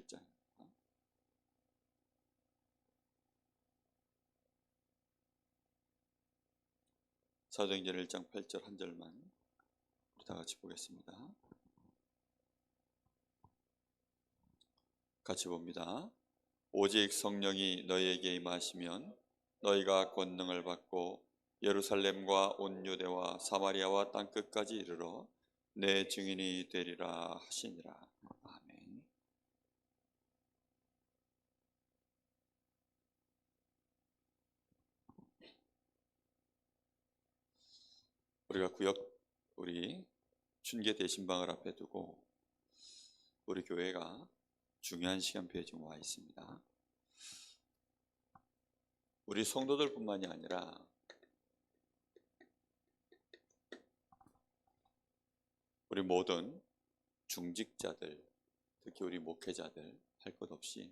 1장. 사도행전 1장 8절 한 절만 우리 다 같이 보겠습니다. 같이 봅니다. 오직 성령이 너희에게 임하시면 너희가 권능을 받고 예루살렘과 온 유대와 사마리아와 땅끝까지 이르러 내 증인이 되리라 하시니라. 아멘. 우리가 우리 춘계 대신방을 앞에 두고 우리 교회가 중요한 시간표에 지금 와 있습니다. 우리 성도들뿐만이 아니라 우리 모든 중직자들, 특히 우리 목회자들 할 것 없이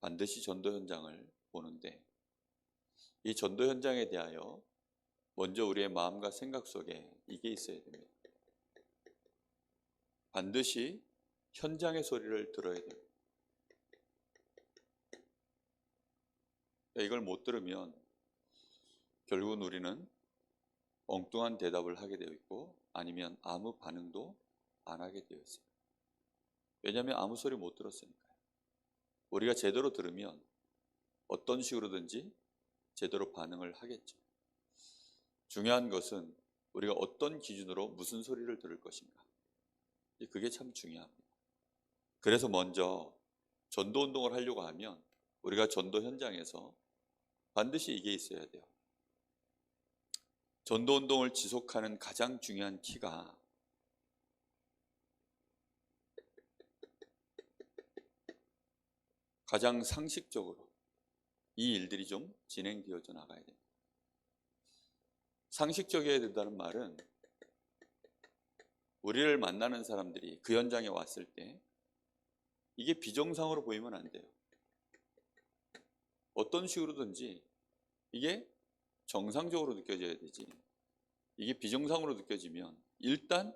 반드시 전도 현장을 보는데, 이 전도 현장에 대하여 먼저 우리의 마음과 생각 속에 이게 있어야 됩니다. 반드시 현장의 소리를 들어야 됩니다. 이걸 못 들으면 결국은 우리는 엉뚱한 대답을 하게 되어 있고, 아니면 아무 반응도 안 하게 되어 있어요. 왜냐하면 아무 소리 못 들었으니까요. 우리가 제대로 들으면 어떤 식으로든지 제대로 반응을 하겠죠. 중요한 것은 우리가 어떤 기준으로 무슨 소리를 들을 것인가, 그게 참 중요합니다. 그래서 먼저 전도 운동을 하려고 하면 우리가 전도 현장에서 반드시 이게 있어야 돼요. 전도 운동을 지속하는 가장 중요한 키가 가장 상식적으로 이 일들이 좀 진행되어져 나가야 됩니다. 상식적이어야 된다는 말은 우리를 만나는 사람들이 그 현장에 왔을 때 이게 비정상으로 보이면 안 돼요. 어떤 식으로든지 이게 정상적으로 느껴져야 되지, 이게 비정상으로 느껴지면 일단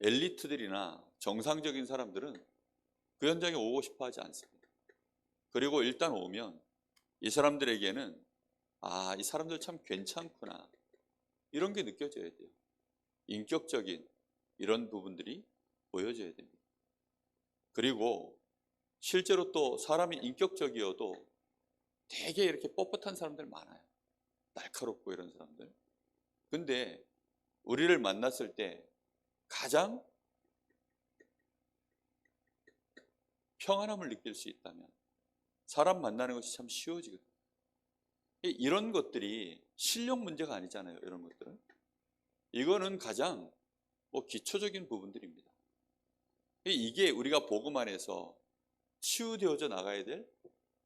엘리트들이나 정상적인 사람들은 그 현장에 오고 싶어 하지 않습니다. 그리고 일단 오면 이 사람들에게는 이 사람들 참 괜찮구나, 이런 게 느껴져야 돼요. 인격적인 이런 부분들이 보여져야 됩니다. 그리고 실제로 또 사람이 인격적이어도 되게 이렇게 뻣뻣한 사람들 많아요. 날카롭고 이런 사람들. 근데 우리를 만났을 때 가장 평안함을 느낄 수 있다면 사람 만나는 것이 참 쉬워지거든요. 이런 것들이 실력 문제가 아니잖아요. 이런 것들은. 이거는 가장 기초적인 부분들입니다. 이게 우리가 복음 안에서 치유되어져 나가야 될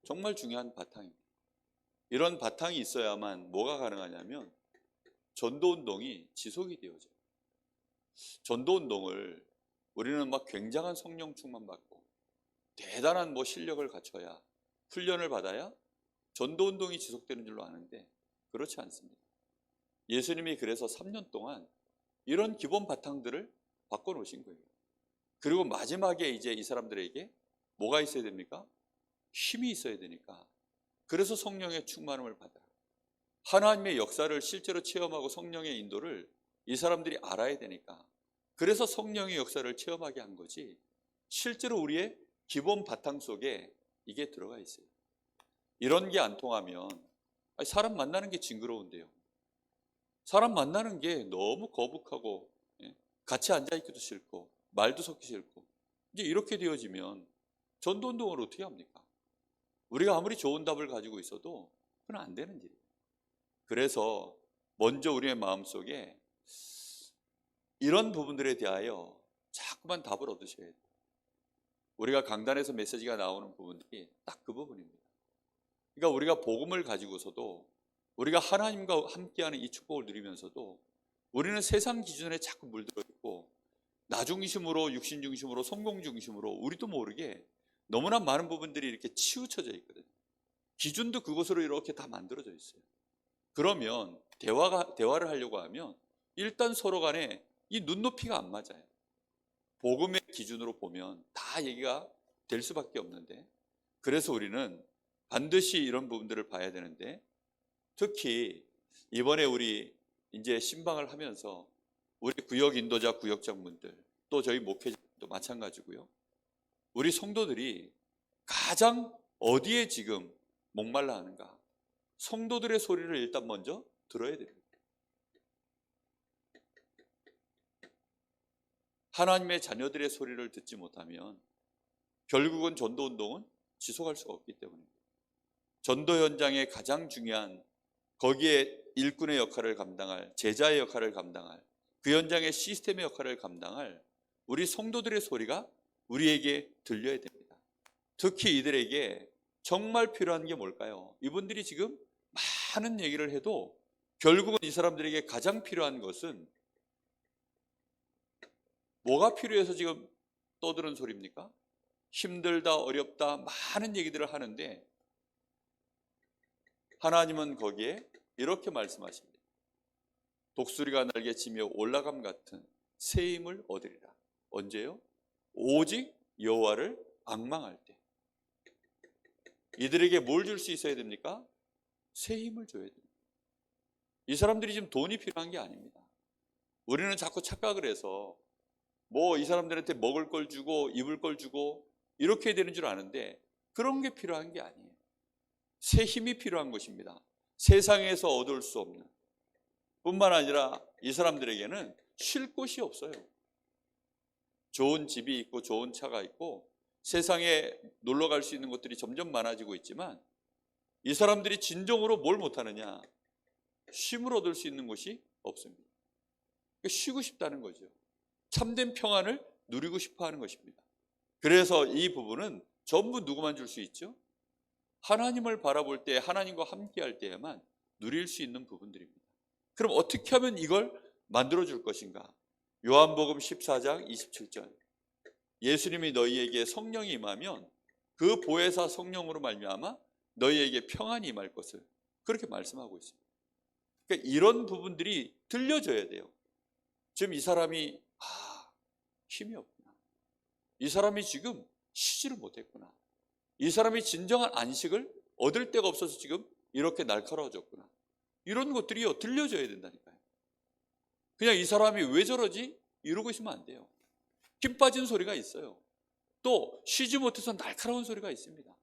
정말 중요한 바탕입니다. 이런 바탕이 있어야만 뭐가 가능하냐면 전도운동이 지속이 되어져요. 전도운동을 우리는 막 굉장한 성령 충만 받고 대단한 실력을 갖춰야, 훈련을 받아야 전도운동이 지속되는 줄로 아는데 그렇지 않습니다. 예수님이 그래서 3년 동안 이런 기본 바탕들을 바꿔놓으신 거예요. 그리고 마지막에 이제 이 사람들에게 뭐가 있어야 됩니까? 힘이 있어야 되니까. 그래서 성령의 충만함을 받아라. 하나님의 역사를 실제로 체험하고 성령의 인도를 이 사람들이 알아야 되니까. 그래서 성령의 역사를 체험하게 한 거지, 실제로 우리의 기본 바탕 속에 이게 들어가 있어요. 이런 게 안 통하면 사람 만나는 게 징그러운데요. 사람 만나는 게 너무 거북하고 같이 앉아있기도 싫고 말도 섞기 싫고, 이제 이렇게 되어지면 전도운동을 어떻게 합니까? 우리가 아무리 좋은 답을 가지고 있어도 그건 안 되는 일이에요. 그래서 먼저 우리의 마음속에 이런 부분들에 대하여 자꾸만 답을 얻으셔야 돼요. 우리가 강단에서 메시지가 나오는 부분들이 딱 그 부분입니다. 그러니까 우리가 복음을 가지고서도, 우리가 하나님과 함께하는 이 축복을 누리면서도 우리는 세상 기준에 자꾸 물들어 있고 나 중심으로, 육신 중심으로, 성공 중심으로 우리도 모르게 너무나 많은 부분들이 이렇게 치우쳐져 있거든요. 기준도 그것으로 이렇게 다 만들어져 있어요. 그러면 대화를 하려고 하면 일단 서로 간에 이 눈높이가 안 맞아요. 복음의 기준으로 보면 다 얘기가 될 수밖에 없는데, 그래서 우리는 반드시 이런 부분들을 봐야 되는데, 특히 이번에 우리 이제 신방을 하면서 우리 구역 인도자, 구역 장군들, 또 저희 목회자도 마찬가지고요. 우리 성도들이 가장 어디에 지금 목말라 하는가? 성도들의 소리를 일단 먼저 들어야 됩니다. 하나님의 자녀들의 소리를 듣지 못하면 결국은 전도운동은 지속할 수가 없기 때문입니다. 전도 현장에 가장 중요한, 거기에 일꾼의 역할을 감당할, 제자의 역할을 감당할, 그 현장의 시스템의 역할을 감당할 우리 성도들의 소리가 우리에게 들려야 됩니다. 특히 이들에게 정말 필요한 게 뭘까요? 이분들이 지금 많은 얘기를 해도 결국은 이 사람들에게 가장 필요한 것은 뭐가 필요해서 지금 떠드는 소리입니까? 힘들다, 어렵다, 많은 얘기들을 하는데 하나님은 거기에 이렇게 말씀하십니다. 독수리가 날개 치며 올라감 같은 새 힘을 얻으리라. 언제요? 오직 여호와를 앙망할 때. 이들에게 뭘 줄 수 있어야 됩니까? 새 힘을 줘야 됩니다. 이 사람들이 지금 돈이 필요한 게 아닙니다. 우리는 자꾸 착각을 해서 뭐 이 사람들한테 먹을 걸 주고 입을 걸 주고 이렇게 되는 줄 아는데 그런 게 필요한 게 아니에요. 새 힘이 필요한 것입니다. 세상에서 얻을 수 없는, 뿐만 아니라 이 사람들에게는 쉴 곳이 없어요. 좋은 집이 있고 좋은 차가 있고 세상에 놀러 갈 수 있는 것들이 점점 많아지고 있지만 이 사람들이 진정으로 뭘 못하느냐? 쉼을 얻을 수 있는 곳이 없습니다. 쉬고 싶다는 거죠. 참된 평안을 누리고 싶어 하는 것입니다. 그래서 이 부분은 전부 누구만 줄 수 있죠? 하나님을 바라볼 때, 하나님과 함께 할 때에만 누릴 수 있는 부분들입니다. 그럼 어떻게 하면 이걸 만들어 줄 것인가? 요한복음 14장 27절. 예수님이 너희에게 성령이 임하면 그 보혜사 성령으로 말미암아 너희에게 평안이 임할 것을 그렇게 말씀하고 있습니다. 그러니까 이런 부분들이 들려줘야 돼요. 지금 이 사람이 힘이 없구나. 이 사람이 지금 쉬지를 못했구나. 이 사람이 진정한 안식을 얻을 데가 없어서 지금 이렇게 날카로워졌구나. 이런 것들이요 들려줘야 된다니까요. 그냥 이 사람이 왜 저러지? 이러고 있으면 안 돼요. 힘 빠진 소리가 있어요. 또 쉬지 못해서 날카로운 소리가 있습니다.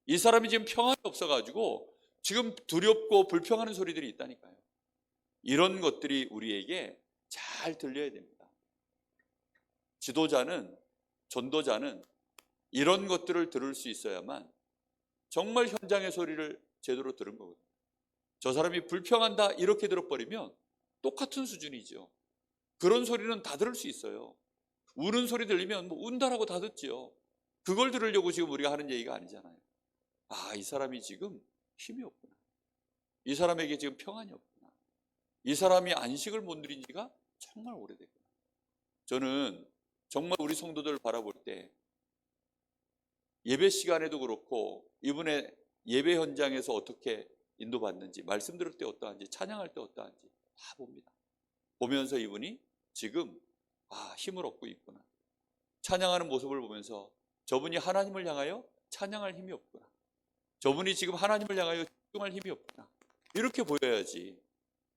이 사람이 지금 평안이 없어가지고 지금 두렵고 불평하는 소리들이 있다니까요. 이런 것들이 우리에게 잘 들려야 됩니다. 지도자는, 전도자는 이런 것들을 들을 수 있어야만 정말 현장의 소리를 제대로 들은 거거든요. 저 사람이 불평한다 이렇게 들어버리면 똑같은 수준이죠. 그런 소리는 다 들을 수 있어요. 우는 소리 들리면 뭐 운다라고 다 듣지요. 그걸 들으려고 지금 우리가 하는 얘기가 아니잖아요. 이 사람이 지금 힘이 없구나. 이 사람에게 지금 평안이 없구나. 이 사람이 안식을 못 누린 지가 정말 오래됐구나. 저는 정말 우리 성도들 바라볼 때 예배 시간에도 그렇고 이분의 예배 현장에서 어떻게 인도받는지, 말씀 들을 때 어떠한지, 찬양할 때 어떠한지 다 봅니다. 보면서 이분이 지금 힘을 얻고 있구나. 찬양하는 모습을 보면서 저분이 하나님을 향하여 찬양할 힘이 없구나. 저분이 지금 하나님을 향하여 집중할 힘이 없구나. 이렇게 보여야지.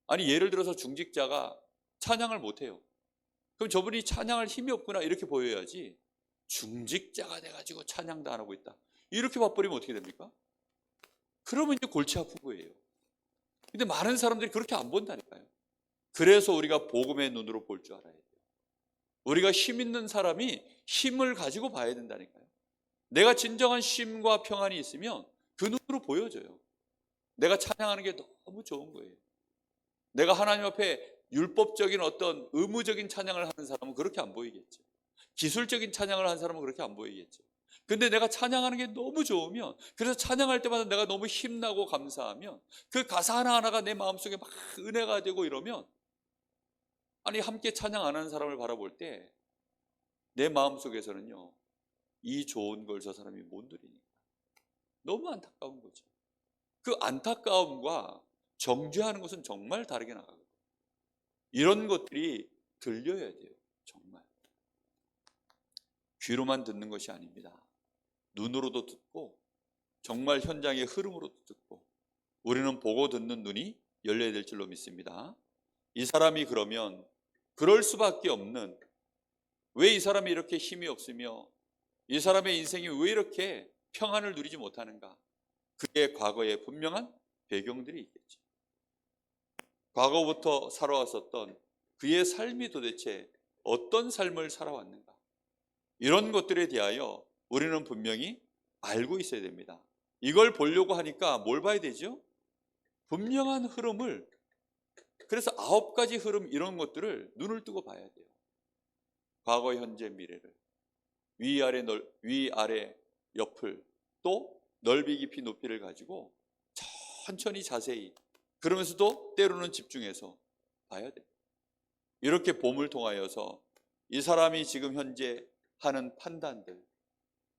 아니 예를 들어서 중직자가 찬양을 못해요. 그럼 저분이 찬양할 힘이 없구나 이렇게 보여야지. 중직자가 돼가지고 찬양도 안 하고 있다. 이렇게 봐버리면 어떻게 됩니까? 그러면 이제 골치 아픈 거예요. 근데 많은 사람들이 그렇게 안 본다니까요. 그래서 우리가 복음의 눈으로 볼 줄 알아야 돼요. 우리가 힘 있는 사람이 힘을 가지고 봐야 된다니까요. 내가 진정한 쉼과 평안이 있으면 그 눈으로 보여져요. 내가 찬양하는 게 너무 좋은 거예요. 내가 하나님 앞에 율법적인 어떤 의무적인 찬양을 하는 사람은 그렇게 안 보이겠죠. 기술적인 찬양을 하는 사람은 그렇게 안 보이겠죠. 근데 내가 찬양하는 게 너무 좋으면, 그래서 찬양할 때마다 내가 너무 힘나고 감사하면 그 가사 하나하나가 내 마음속에 막 은혜가 되고 이러면, 아니 함께 찬양 안 하는 사람을 바라볼 때 내 마음속에서는요 이 좋은 걸 저 사람이 못 누리니까 너무 안타까운 거죠. 그 안타까움과 정죄하는 것은 정말 다르게 나가거든요. 이런 것들이 들려야 돼요. 정말 귀로만 듣는 것이 아닙니다. 눈으로도 듣고 정말 현장의 흐름으로도 듣고 우리는 보고 듣는 눈이 열려야 될 줄로 믿습니다. 이 사람이 그러면 그럴 수밖에 없는, 왜 이 사람이 이렇게 힘이 없으며 이 사람의 인생이 왜 이렇게 평안을 누리지 못하는가? 그의 과거에 분명한 배경들이 있겠죠. 과거부터 살아왔었던 그의 삶이 도대체 어떤 삶을 살아왔는가? 이런 것들에 대하여 우리는 분명히 알고 있어야 됩니다. 이걸 보려고 하니까 뭘 봐야 되죠? 분명한 흐름을, 그래서 9가지 흐름, 이런 것들을 눈을 뜨고 봐야 돼요. 과거, 현재, 미래를 위아래 옆을 또 넓이 깊이 높이를 가지고 천천히 자세히, 그러면서도 때로는 집중해서 봐야 돼요. 이렇게 봄을 통하여서 이 사람이 지금 현재 하는 판단들,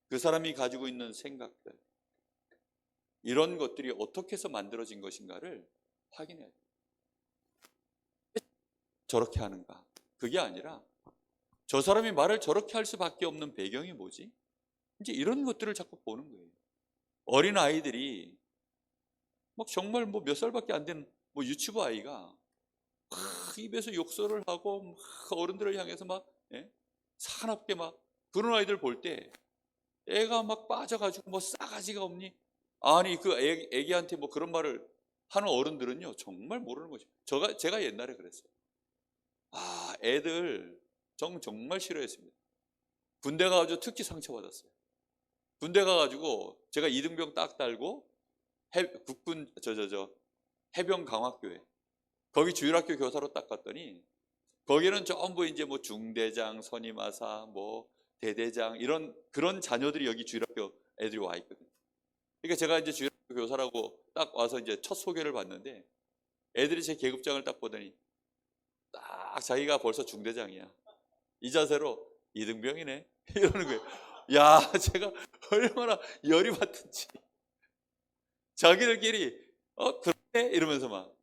그 사람이 가지고 있는 생각들, 이런 것들이 어떻게 해서 만들어진 것인가를 확인해야 돼요. 저렇게 하는가? 그게 아니라 저 사람이 말을 저렇게 할 수밖에 없는 배경이 뭐지? 이제 이런 것들을 자꾸 보는 거예요. 어린 아이들이 막 정말 뭐 몇 살밖에 안 된 뭐 유치부 아이가 막 입에서 욕설을 하고 막 어른들을 향해서 막 사납게 막 그런 아이들 볼 때 애가 막 빠져가지고 뭐 싸가지가 없니? 아니 그 애기한테 뭐 그런 말을 하는 어른들은요 정말 모르는 거죠. 제가 옛날에 그랬어요. 애들 정말 싫어했습니다. 군대 가가지고 특히 상처받았어요. 군대 가가지고 제가 이등병 딱 달고 국군 해병 강학교에 거기 주일학교 교사로 딱 갔더니 거기는 전부 이제 뭐 중대장, 선임하사, 뭐 대대장 이런 그런 자녀들이 여기 주일학교 애들이 와 있거든요. 그러니까 제가 이제 주일학교 교사라고 딱 와서 이제 첫 소개를 받는데 애들이 제 계급장을 딱 보더니 딱 자기가 벌써 중대장이야. 이 자세로 이등병이네 이러는 거예요. 야, 제가 얼마나 열이 받든지. 자기들끼리 그래 이러면서 막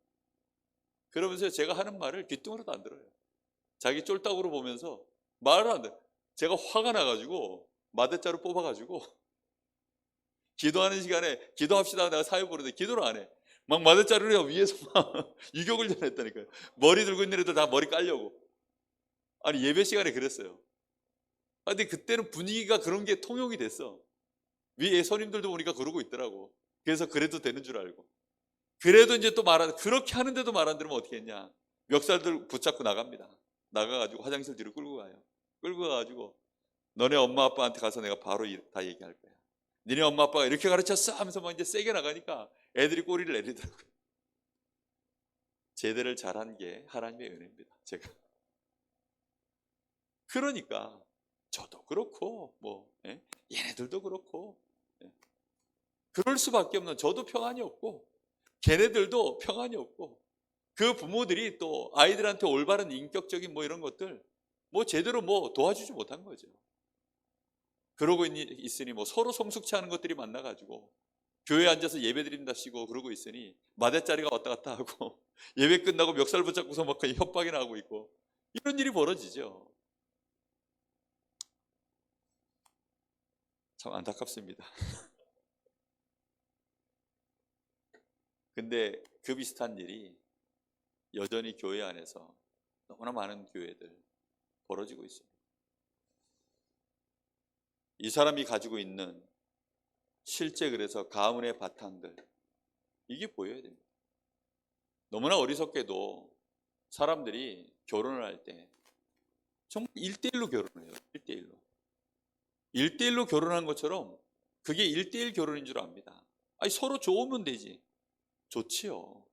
그러면서 제가 하는 말을 귀뚱으로도 안 들어요. 자기 쫄딱으로 보면서 말을 안 돼. 제가 화가 나가지고 마대자루 뽑아가지고 기도하는 시간에 기도합시다 내가 사회 부르는데 기도를 안 해. 막 마대자루를 위에서 막 유격을 전했다니까요. 머리 들고 있는 애들 다 머리 깔려고. 아니 예배 시간에 그랬어요. 근데 그때는 분위기가 그런 게 통용이 됐어. 위에 선임들도 보니까 그러고 있더라고. 그래서 그래도 되는 줄 알고. 그래도 이제 또 그렇게 하는데도 말 안 들으면 어떻게 했냐. 멱살들 붙잡고 나갑니다. 나가가지고 화장실 뒤로 끌고 가요. 끌고 가가지고 너네 엄마 아빠한테 가서 내가 바로 다 얘기할 거야. 니네 엄마 아빠가 이렇게 가르쳤어 하면서 막 이제 세게 나가니까 애들이 꼬리를 내리더라고요. 제대를 잘한 게 하나님의 은혜입니다. 제가. 그러니까 저도 그렇고 뭐 얘네들도 그렇고 그럴 수밖에 없는, 저도 평안이 없고 걔네들도 평안이 없고 그 부모들이 또 아이들한테 올바른 인격적인 뭐 이런 것들 뭐 제대로 뭐 도와주지 못한 거죠. 그러고 있으니 뭐 서로 성숙치 않은 것들이 만나가지고 교회에 앉아서 예배 드린답시고 그러고 있으니 마대자리가 왔다 갔다 하고 예배 끝나고 멱살 붙잡고서 막 협박이나 하고 있고 이런 일이 벌어지죠. 참 안타깝습니다. 근데 그 비슷한 일이 여전히 교회 안에서 너무나 많은 교회들 벌어지고 있습니다. 이 사람이 가지고 있는 실제 그래서 가문의 바탕들 이게 보여야 됩니다. 너무나 어리석게도 사람들이 결혼을 할 때 정말 1대1로 결혼을 해요. 1대1로. 1대1로 결혼한 것처럼 그게 1대1 결혼인 줄 압니다. 아니 서로 좋으면 되지. 좋지요.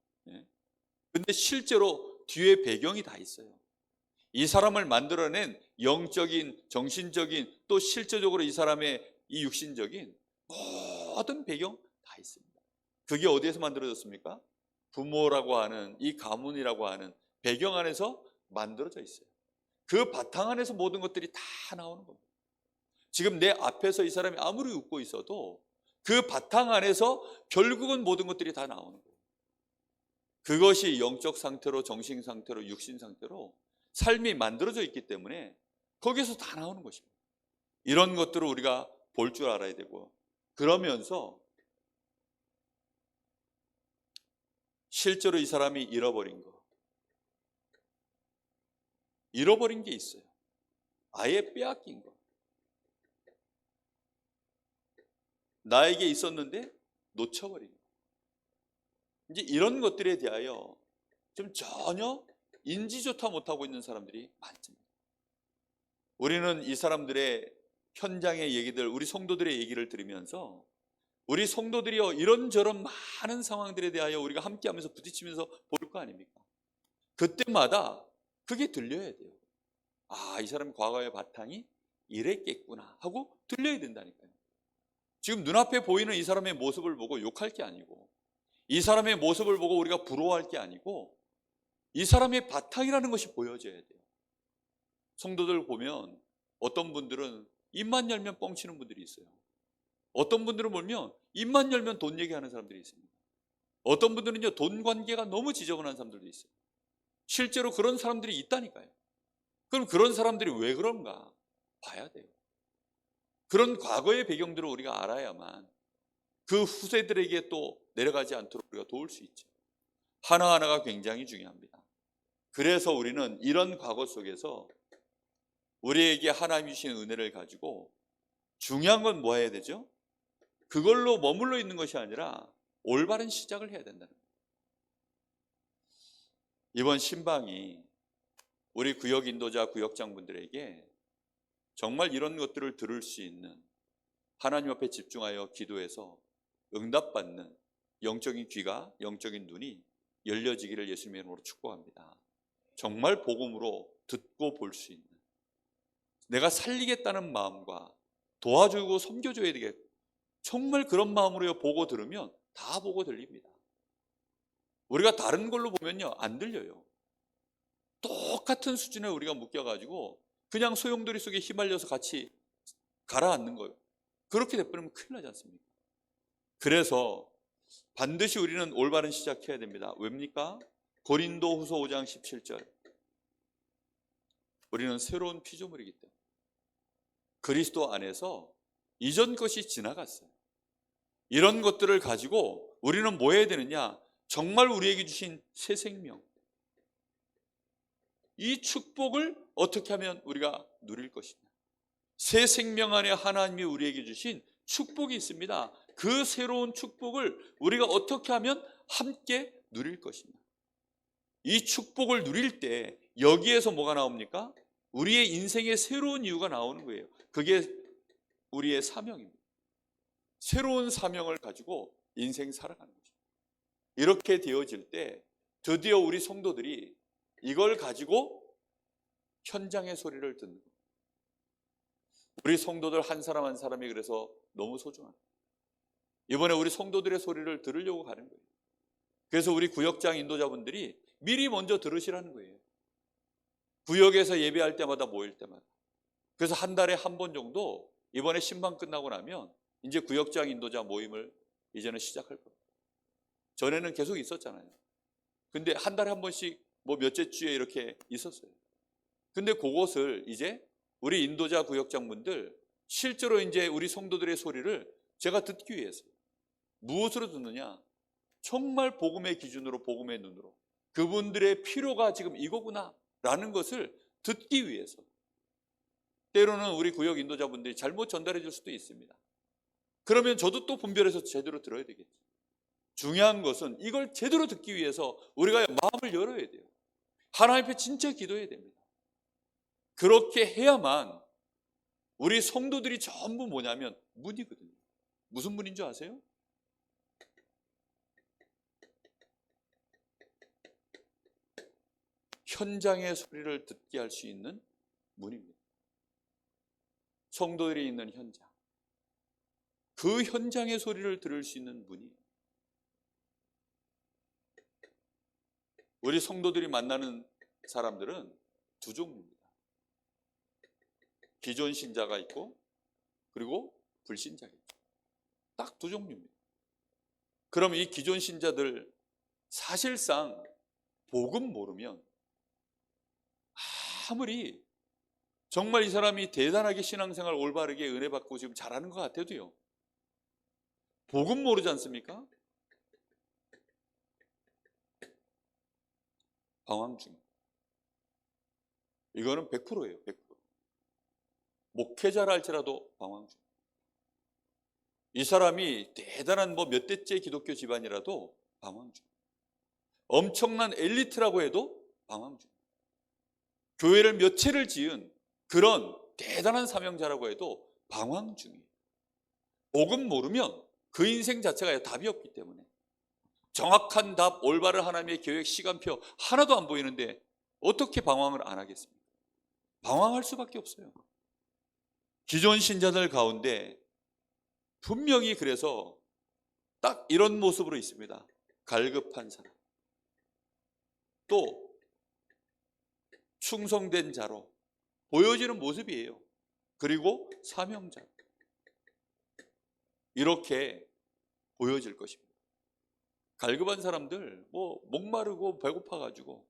근데 실제로 뒤에 배경이 다 있어요. 이 사람을 만들어낸 영적인, 정신적인, 또 실제적으로 이 사람의 이 육신적인 모든 배경 다 있습니다. 그게 어디에서 만들어졌습니까? 부모라고 하는 이 가문이라고 하는 배경 안에서 만들어져 있어요. 그 바탕 안에서 모든 것들이 다 나오는 겁니다. 지금 내 앞에서 이 사람이 아무리 웃고 있어도 그 바탕 안에서 결국은 모든 것들이 다 나오는 거예요. 그것이 영적 상태로, 정신 상태로, 육신 상태로 삶이 만들어져 있기 때문에 거기서 다 나오는 것입니다. 이런 것들을 우리가 볼 줄 알아야 되고, 그러면서 실제로 이 사람이 잃어버린 게 있어요. 아예 빼앗긴 거. 나에게 있었는데 놓쳐버린 거. 이제 이런 것들에 대하여 좀 전혀 인지조차 못하고 있는 사람들이 많습니다. 우리는 이 사람들의 현장의 얘기들, 우리 성도들의 얘기를 들으면서 우리 성도들이요, 이런저런 많은 상황들에 대하여 우리가 함께하면서 부딪히면서 볼 거 아닙니까? 그때마다 그게 들려야 돼요. 아, 이 사람 과거의 바탕이 이랬겠구나 하고 들려야 된다니까요. 지금 눈앞에 보이는 이 사람의 모습을 보고 욕할 게 아니고, 이 사람의 모습을 보고 우리가 부러워할 게 아니고, 이 사람의 바탕이라는 것이 보여져야 돼요. 성도들 보면 어떤 분들은 입만 열면 뻥치는 분들이 있어요. 어떤 분들은 보면 입만 열면 돈 얘기하는 사람들이 있습니다. 어떤 분들은요, 돈 관계가 너무 지저분한 사람들도 있어요. 실제로 그런 사람들이 있다니까요. 그럼 그런 사람들이 왜 그런가 봐야 돼요. 그런 과거의 배경들을 우리가 알아야만 그 후세들에게 또 내려가지 않도록 우리가 도울 수 있죠. 하나하나가 굉장히 중요합니다. 그래서 우리는 이런 과거 속에서 우리에게 하나님이 주신 은혜를 가지고, 중요한 건 뭐 해야 되죠? 그걸로 머물러 있는 것이 아니라 올바른 시작을 해야 된다는 거예요. 이번 신방이 우리 구역 인도자, 구역장분들에게 정말 이런 것들을 들을 수 있는, 하나님 앞에 집중하여 기도해서 응답받는 영적인 귀가, 영적인 눈이 열려지기를 예수님의 이름으로 축복합니다. 정말 복음으로 듣고 볼 수 있는, 내가 살리겠다는 마음과 도와주고 섬겨줘야 되겠고, 정말 그런 마음으로 보고 들으면 다 보고 들립니다. 우리가 다른 걸로 보면요, 안 들려요. 똑같은 수준에 우리가 묶여가지고 그냥 소용돌이 속에 휘말려서 같이 가라앉는 거예요. 그렇게 돼버리면 큰일 나지 않습니까? 그래서 반드시 우리는 올바른 시작해야 됩니다. 왜입니까? 고린도후서 5장 17절. 우리는 새로운 피조물이기 때문에 그리스도 안에서 이전 것이 지나갔어요. 이런 것들을 가지고 우리는 뭐 해야 되느냐? 정말 우리에게 주신 새 생명, 이 축복을 어떻게 하면 우리가 누릴 것이냐? 새 생명 안에 하나님이 우리에게 주신 축복이 있습니다. 그 새로운 축복을 우리가 어떻게 하면 함께 누릴 것이냐? 이 축복을 누릴 때 여기에서 뭐가 나옵니까? 우리의 인생의 새로운 이유가 나오는 거예요. 그게 우리의 사명입니다. 새로운 사명을 가지고 인생 살아가는 거죠. 이렇게 되어질 때 드디어 우리 성도들이 이걸 가지고 현장의 소리를 듣는 거예요. 우리 성도들 한 사람 한 사람이 그래서 너무 소중합니다. 이번에 우리 성도들의 소리를 들으려고 하는 거예요. 그래서 우리 구역장 인도자분들이 미리 먼저 들으시라는 거예요. 구역에서 예배할 때마다, 모일 때마다. 그래서 한 달에 한 번 정도, 이번에 신방 끝나고 나면 이제 구역장 인도자 모임을 이제는 시작할 겁니다. 전에는 계속 있었잖아요. 근데 한 달에 한 번씩 뭐 몇째 주에 이렇게 있었어요. 근데 그것을 이제 우리 인도자 구역장분들 실제로 이제 우리 성도들의 소리를 제가 듣기 위해서, 무엇으로 듣느냐? 정말 복음의 기준으로, 복음의 눈으로 그분들의 필요가 지금 이거구나 라는 것을 듣기 위해서. 때로는 우리 구역 인도자분들이 잘못 전달해 줄 수도 있습니다. 그러면 저도 또 분별해서 제대로 들어야 되겠죠. 중요한 것은 이걸 제대로 듣기 위해서 우리가 마음을 열어야 돼요. 하나님 앞에 진짜 기도해야 됩니다. 그렇게 해야만 우리 성도들이 전부 뭐냐면 문이거든요. 무슨 문인 줄 아세요? 현장의 소리를 듣게 할 수 있는 문입니다. 성도들이 있는 현장, 그 현장의 소리를 들을 수 있는 문이에요. 우리 성도들이 만나는 사람들은 두 종류입니다. 기존 신자가 있고, 그리고 불신자가 있고, 딱 두 종류입니다. 그럼 이 기존 신자들 사실상 복음 모르면 아무리 정말 이 사람이 대단하게 신앙생활 올바르게 은혜 받고 지금 잘하는 것 같아도요, 복음 모르지 않습니까? 방황 중. 이거는 100%예요. 100%. 목회자라 할지라도 방황 중. 이 사람이 대단한 몇 대째 기독교 집안이라도 방황 중. 엄청난 엘리트라고 해도 방황 중. 교회를 몇 채를 지은 그런 대단한 사명자라고 해도 방황 중이에요. 복음 모르면 그 인생 자체가 답이 없기 때문에 정확한 답, 올바른 하나님의 계획, 시간표 하나도 안 보이는데 어떻게 방황을 안 하겠습니까? 방황할 수밖에 없어요. 기존 신자들 가운데 분명히 그래서 딱 이런 모습으로 있습니다. 갈급한 사람, 또 충성된 자로 보여지는 모습이에요. 그리고 사명자, 이렇게 보여질 것입니다. 갈급한 사람들, 목마르고 배고파가지고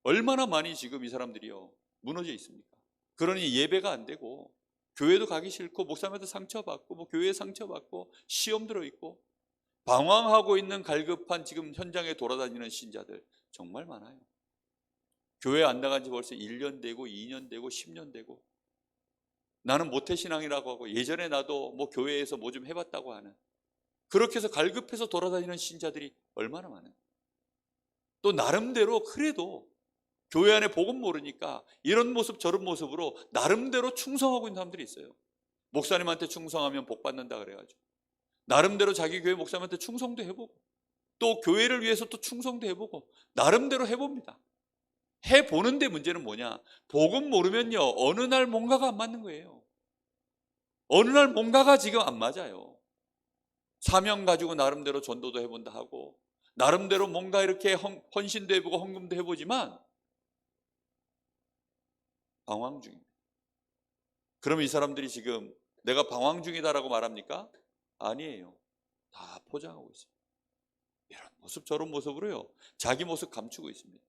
얼마나 많이 지금 이 사람들이요 무너져 있습니까? 그러니 예배가 안 되고 교회도 가기 싫고 목사님한테 상처받고 교회에 상처받고 시험 들어있고 방황하고 있는 갈급한 지금 현장에 돌아다니는 신자들 정말 많아요. 교회 안 나간 지 벌써 1년 되고 2년 되고 10년 되고, 나는 모태신앙이라고 하고 예전에 나도 교회에서 뭐 좀 해봤다고 하는, 그렇게 해서 갈급해서 돌아다니는 신자들이 얼마나 많아요. 또 나름대로 그래도 교회 안에 복음 모르니까 이런 모습 저런 모습으로 나름대로 충성하고 있는 사람들이 있어요. 목사님한테 충성하면 복 받는다 그래가지고 나름대로 자기 교회 목사님한테 충성도 해보고 또 교회를 위해서 또 충성도 해보고 나름대로 해봅니다. 해보는데 문제는 뭐냐? 복음 모르면요 어느 날 뭔가가 안 맞는 거예요. 어느 날 뭔가가 지금 안 맞아요. 사명 가지고 나름대로 전도도 해본다 하고 나름대로 뭔가 이렇게 헌신도 해보고 헌금도 해보지만 방황 중입니다. 그럼 이 사람들이 지금 내가 방황 중이다라고 말합니까? 아니에요. 다 포장하고 있어요. 이런 모습 저런 모습으로요 자기 모습 감추고 있습니다.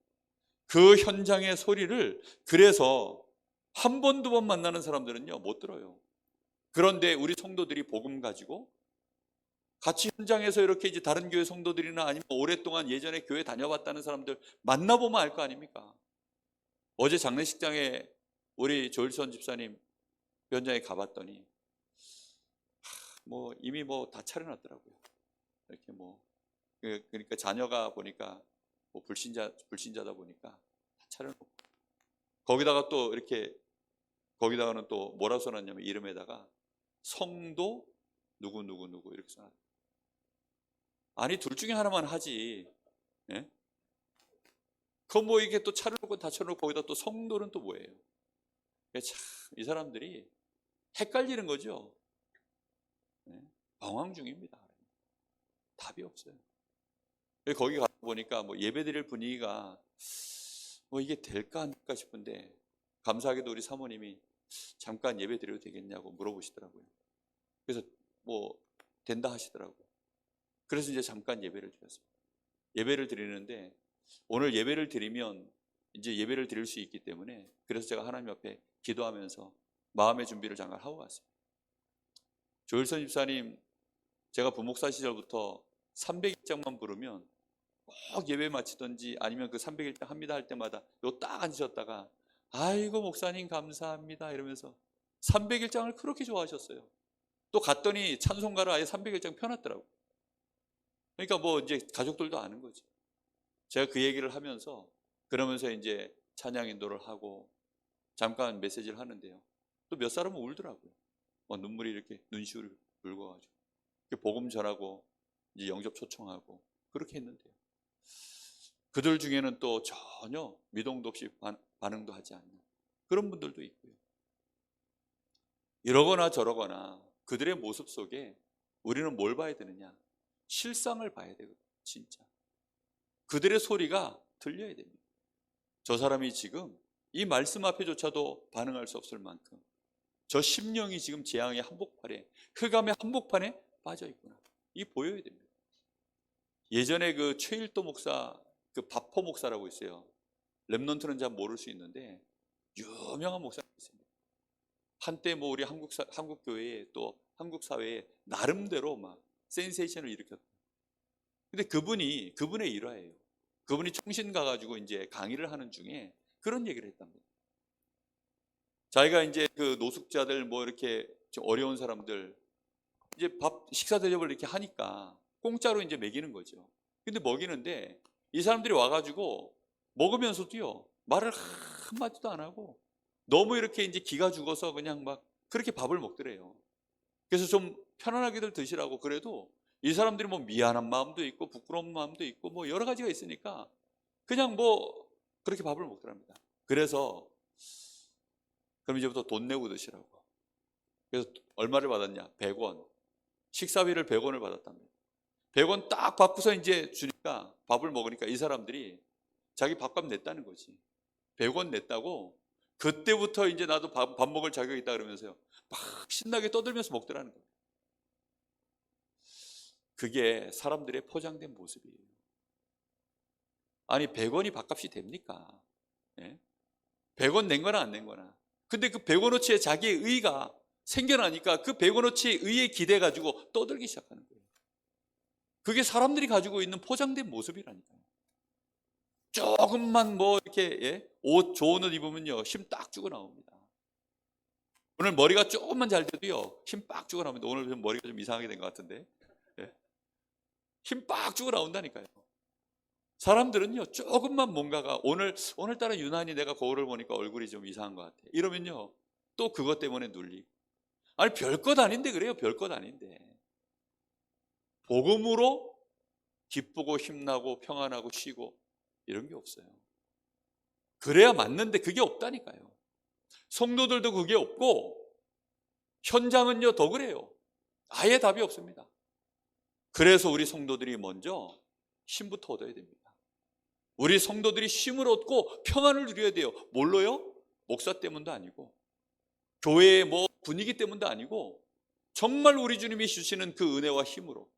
그 현장의 소리를 그래서 한 번, 두 번 만나는 사람들은요 못 들어요. 그런데 우리 성도들이 복음 가지고 같이 현장에서 이렇게 이제 다른 교회 성도들이나 아니면 오랫동안 예전에 교회 다녀봤다는 사람들 만나보면 알 거 아닙니까? 어제 장례식장에 우리 조일선 집사님 현장에 가봤더니 이미 다 차려놨더라고요. 이렇게 그러니까 자녀가 보니까 불신자다 보니까 다 차려놓고 거기다가 또 이렇게 거기다가는 또 뭐라고 써놨냐면 이름에다가 성도 누구 이렇게 써놨어요. 아니 둘 중에 하나만 하지. 예? 이게 또 차려놓고 다 차려놓고 거기다 또 성도는 또 뭐예요? 참 이 사람들이 헷갈리는 거죠. 예? 방황 중입니다. 답이 없어요. 거기 가서 보니까 예배드릴 분위기가 이게 될까 안 될까 싶은데 감사하게도 우리 사모님이 잠깐 예배드려도 되겠냐고 물어보시더라고요. 그래서 된다 하시더라고요. 그래서 이제 잠깐 예배를 드렸습니다. 예배를 드리는데 오늘 예배를 드리면 이제 예배를 드릴 수 있기 때문에 그래서 제가 하나님 앞에 기도하면서 마음의 준비를 잠깐 하고 갔습니다. 조일선 집사님 제가 부목사 시절부터 300일장만 부르면 꼭 예배 마치든지 아니면 그 300일장 합니다 할 때마다 딱 앉으셨다가 아이고 목사님 감사합니다 이러면서 300일장을 그렇게 좋아하셨어요. 또 갔더니 찬송가를 아예 300일장 펴놨더라고요. 그러니까 이제 가족들도 아는 거지. 제가 그 얘기를 하면서 그러면서 이제 찬양 인도를 하고 잠깐 메시지를 하는데요. 또 몇 사람은 울더라고요. 눈물이 이렇게 눈시울을 붉어가지고 복음 전하고 이제 영접 초청하고 그렇게 했는데요. 그들 중에는 또 전혀 미동도 없이 반응도 하지 않는 그런 분들도 있고요. 이러거나 저러거나 그들의 모습 속에 우리는 뭘 봐야 되느냐? 실상을 봐야 되거든요. 진짜 그들의 소리가 들려야 됩니다. 저 사람이 지금 이 말씀 앞에조차도 반응할 수 없을 만큼 저 심령이 지금 재앙의 한복판에 흑암의 한복판에 빠져 있구나. 이 보여야 됩니다. 예전에 그 최일도 목사 그 바포 목사라고 있어요. 렘넌트는 잘 모를 수 있는데 유명한 목사님 있습니다. 한때 뭐 우리 한국 교회에 또 한국 사회에 나름대로 막 센세이션을 일으켰다. 근데 그분의 일화예요. 그분이 총신 가가지고 이제 강의를 하는 중에 그런 얘기를 했답니다. 자기가 이제 그 노숙자들 뭐 이렇게 어려운 사람들 이제 식사 대접을 이렇게 하니까 공짜로 이제 먹이는 거죠. 근데 먹이는데 이 사람들이 와가지고 먹으면서도요 말을 한마디도 안 하고 너무 이렇게 이제 기가 죽어서 그냥 막 그렇게 밥을 먹더래요. 그래서 좀 편안하게들 드시라고 그래도 이 사람들이 뭐 미안한 마음도 있고 부끄러운 마음도 있고 뭐 여러 가지가 있으니까 그냥 뭐 그렇게 밥을 먹더랍니다. 그래서 그럼 이제부터 돈 내고 드시라고. 그래서 얼마를 받았냐? 100원. 식사비를 100원을 받았답니다. 100원 딱 받고서 이제 주니까 밥을 먹으니까 이 사람들이 자기 밥값 냈다는 거지. 100원 냈다고 그때부터 이제 나도 밥 먹을 자격이 있다 그러면서요. 막 신나게 떠들면서 먹더라는 거예요. 그게 사람들의 포장된 모습이에요. 아니 100원이 밥값이 됩니까? 예? 100원 낸 거나 안 낸 거나. 근데 그 100원어치의 자기의 의의가 생겨나니까 그 100원어치의 의의에 기대 가지고 떠들기 시작하는 거예요. 그게 사람들이 가지고 있는 포장된 모습이라니까요. 조금만 뭐 이렇게 옷 좋은 옷 입으면요 힘 딱 주고 나옵니다. 오늘 머리가 조금만 잘 돼도요 힘 빡 주고 나옵니다. 오늘 좀 머리가 좀 이상하게 된 것 같은데 힘 빡 주고 나온다니까요. 사람들은요 조금만 뭔가가 오늘따라 유난히 내가 거울을 보니까 얼굴이 좀 이상한 것 같아 이러면요 또 그것 때문에 눌리고 아니 별것 아닌데 그래요. 별것 아닌데 복음으로 기쁘고 힘나고 평안하고 쉬고 이런 게 없어요. 그래야 맞는데 그게 없다니까요. 성도들도 그게 없고 현장은요 더 그래요. 아예 답이 없습니다. 그래서 우리 성도들이 먼저 힘부터 얻어야 됩니다. 우리 성도들이 쉼을 얻고 평안을 누려야 돼요. 뭘로요? 목사 때문도 아니고 교회의 뭐 분위기 때문도 아니고 정말 우리 주님이 주시는 그 은혜와 힘으로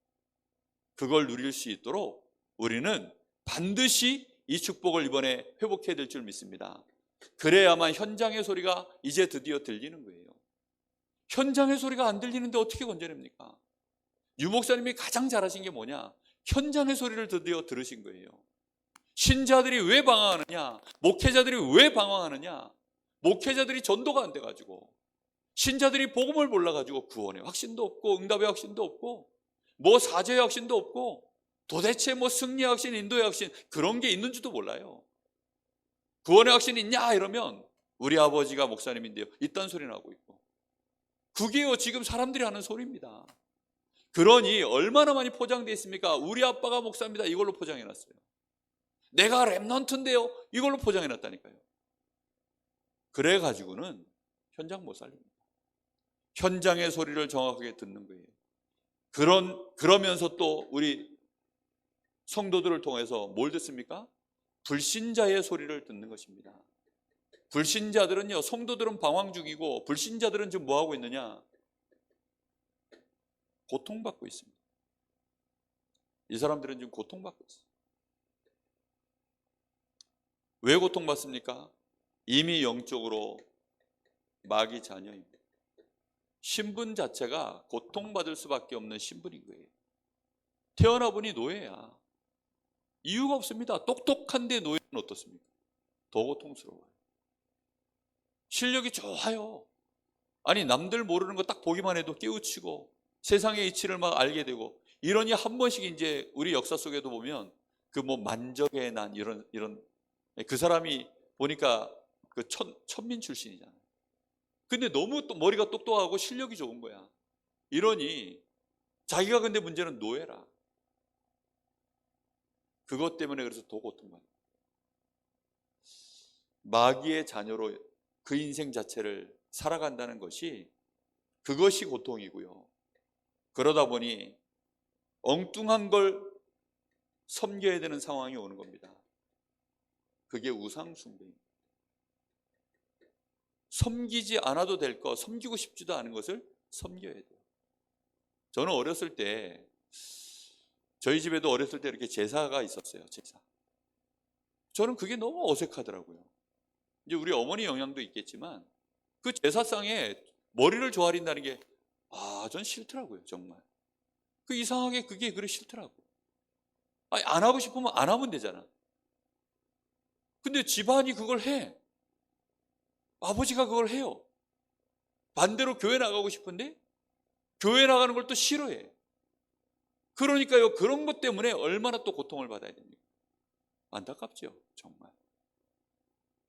그걸 누릴 수 있도록 우리는 반드시 이 축복을 이번에 회복해야 될 줄 믿습니다. 그래야만 현장의 소리가 이제 드디어 들리는 거예요. 현장의 소리가 안 들리는데 어떻게 건져냅니까? 유 목사님이 가장 잘하신 게 뭐냐? 현장의 소리를 드디어 들으신 거예요. 신자들이 왜 방황하느냐? 목회자들이 왜 방황하느냐? 목회자들이 전도가 안 돼가지고 신자들이 복음을 몰라가지고 구원의 확신도 없고 응답의 확신도 없고 뭐 사죄의 확신도 없고 도대체 뭐 승리의 확신, 인도의 확신 그런 게 있는지도 몰라요. 구원의 확신이 있냐 이러면 우리 아버지가 목사님인데요 이딴 소리 나고 있고 그게요 지금 사람들이 하는 소리입니다. 그러니 얼마나 많이 포장되어 있습니까? 우리 아빠가 목사입니다 이걸로 포장해놨어요. 내가 랩넌트인데요 이걸로 포장해놨다니까요. 그래가지고는 현장 못 살립니다. 현장의 소리를 정확하게 듣는 거예요. 그러면서 또 우리 성도들을 통해서 뭘 듣습니까? 불신자의 소리를 듣는 것입니다. 불신자들은요, 성도들은 방황 중이고 불신자들은 지금 뭐 하고 있느냐? 고통받고 있습니다. 이 사람들은 지금 고통받고 있어요. 왜 고통받습니까? 이미 영적으로 마귀 자녀입니다. 신분 자체가 고통받을 수밖에 없는 신분인 거예요. 태어나 보니 노예야. 이유가 없습니다. 똑똑한데 노예는 어떻습니까? 더 고통스러워요. 실력이 좋아요. 아니 남들 모르는 거 딱 보기만 해도 깨우치고 세상의 이치를 막 알게 되고 이러니 한 번씩 이제 우리 역사 속에도 보면 그 뭐 만적의 난 이런 그 사람이 보니까 그 천민 출신이잖아요. 근데 너무 또 머리가 똑똑하고 실력이 좋은 거야. 이러니 자기가 근데 문제는 노예라. 그것 때문에 그래서 더 고통받아요. 마귀의 자녀로 그 인생 자체를 살아간다는 것이 그것이 고통이고요. 그러다 보니 엉뚱한 걸 섬겨야 되는 상황이 오는 겁니다. 그게 우상 숭배입니다. 섬기지 않아도 될 것, 섬기고 싶지도 않은 것을 섬겨야 돼요. 저는 어렸을 때 저희 집에도 어렸을 때 이렇게 제사가 있었어요. 제사. 저는 그게 너무 어색하더라고요. 이제 우리 어머니 영향도 있겠지만 그 제사상에 머리를 조아린다는 게, 전 싫더라고요, 정말. 이상하게 그게 그래 싫더라고. 아니, 안 하고 싶으면 안 하면 되잖아. 근데 집안이 그걸 해. 아버지가 그걸 해요. 반대로 교회 나가고 싶은데 교회 나가는 걸 또 싫어해. 그러니까요, 그런 것 때문에 얼마나 또 고통을 받아야 됩니까? 안타깝죠, 정말.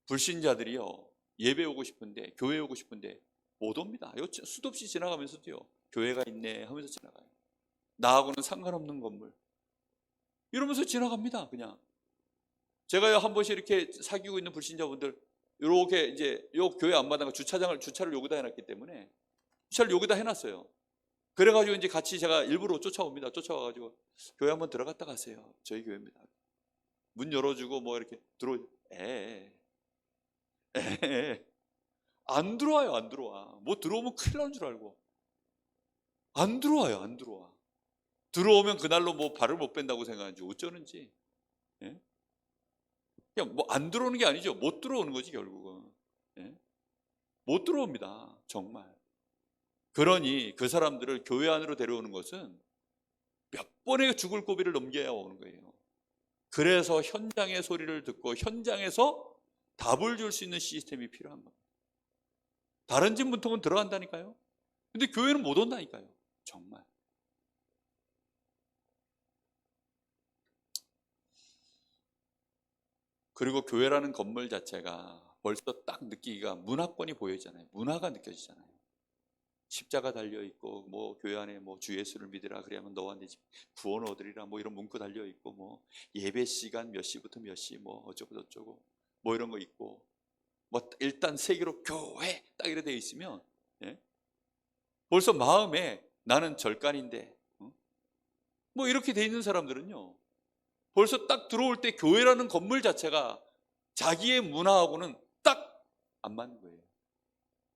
불신자들이요, 예배 오고 싶은데, 교회 오고 싶은데 못 옵니다. 수도 없이 지나가면서도요, 교회가 있네 하면서 지나가요. 나하고는 상관없는 건물 이러면서 지나갑니다. 그냥 제가요, 한 번씩 이렇게 사귀고 있는 불신자분들 이렇게 이제 요 교회 앞마당에 주차를 여기다 해놨기 때문에 주차를 여기다 해놨어요. 그래가지고 이제 같이 제가 일부러 쫓아옵니다. 쫓아와가지고 교회 한번 들어갔다 가세요. 저희 교회입니다. 문 열어주고 뭐 이렇게 안 들어와요. 안 들어와. 뭐 들어오면 큰일 난 줄 알고 안 들어와요. 안 들어와. 들어오면 그날로 뭐 발을 못 뺀다고 생각하는지 어쩌는지. 예? 그냥 뭐 안 들어오는 게 아니죠. 못 들어오는 거지 결국은. 예? 못 들어옵니다. 정말. 그러니 그 사람들을 교회 안으로 데려오는 것은 몇 번의 죽을 고비를 넘겨야 오는 거예요. 그래서 현장의 소리를 듣고 현장에서 답을 줄 수 있는 시스템이 필요한 겁니다. 다른 집 문통은 들어간다니까요. 근데 교회는 못 온다니까요. 정말. 그리고 교회라는 건물 자체가 벌써 딱 느끼기가 문화권이 보이잖아요. 문화가 느껴지잖아요. 십자가 달려있고 뭐 교회 안에 뭐 주 예수를 믿으라 그래야만 너와 내 집 구원 얻으리라 뭐 이런 문구 달려있고 뭐 예배 시간 몇 시부터 몇 시 뭐 어쩌고 저쩌고 뭐 이런 거 있고 뭐 일단 세계로 교회 딱 이래 되어 있으면, 예? 벌써 마음에 나는 절간인데, 뭐 이렇게 돼 있는 사람들은요, 벌써 딱 들어올 때 교회라는 건물 자체가 자기의 문화하고는 딱 안 맞는 거예요.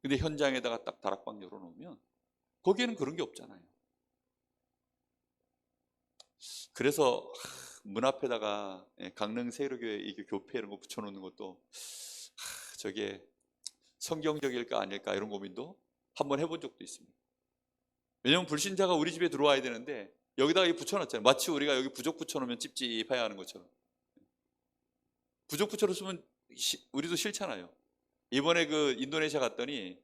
근데 현장에다가 딱 다락방 열어놓으면 거기에는 그런 게 없잖아요. 그래서 문 앞에다가 강릉 세로교회 이게 교패 이런 거 붙여놓는 것도 저게 성경적일까 아닐까 이런 고민도 한번 해본 적도 있습니다. 왜냐하면 불신자가 우리 집에 들어와야 되는데 여기다가 붙여놨잖아요. 마치 우리가 여기 부적 붙여놓으면 찝찝해야 하는 것처럼. 부적 붙여놓으면 우리도 싫잖아요. 이번에 그 인도네시아 갔더니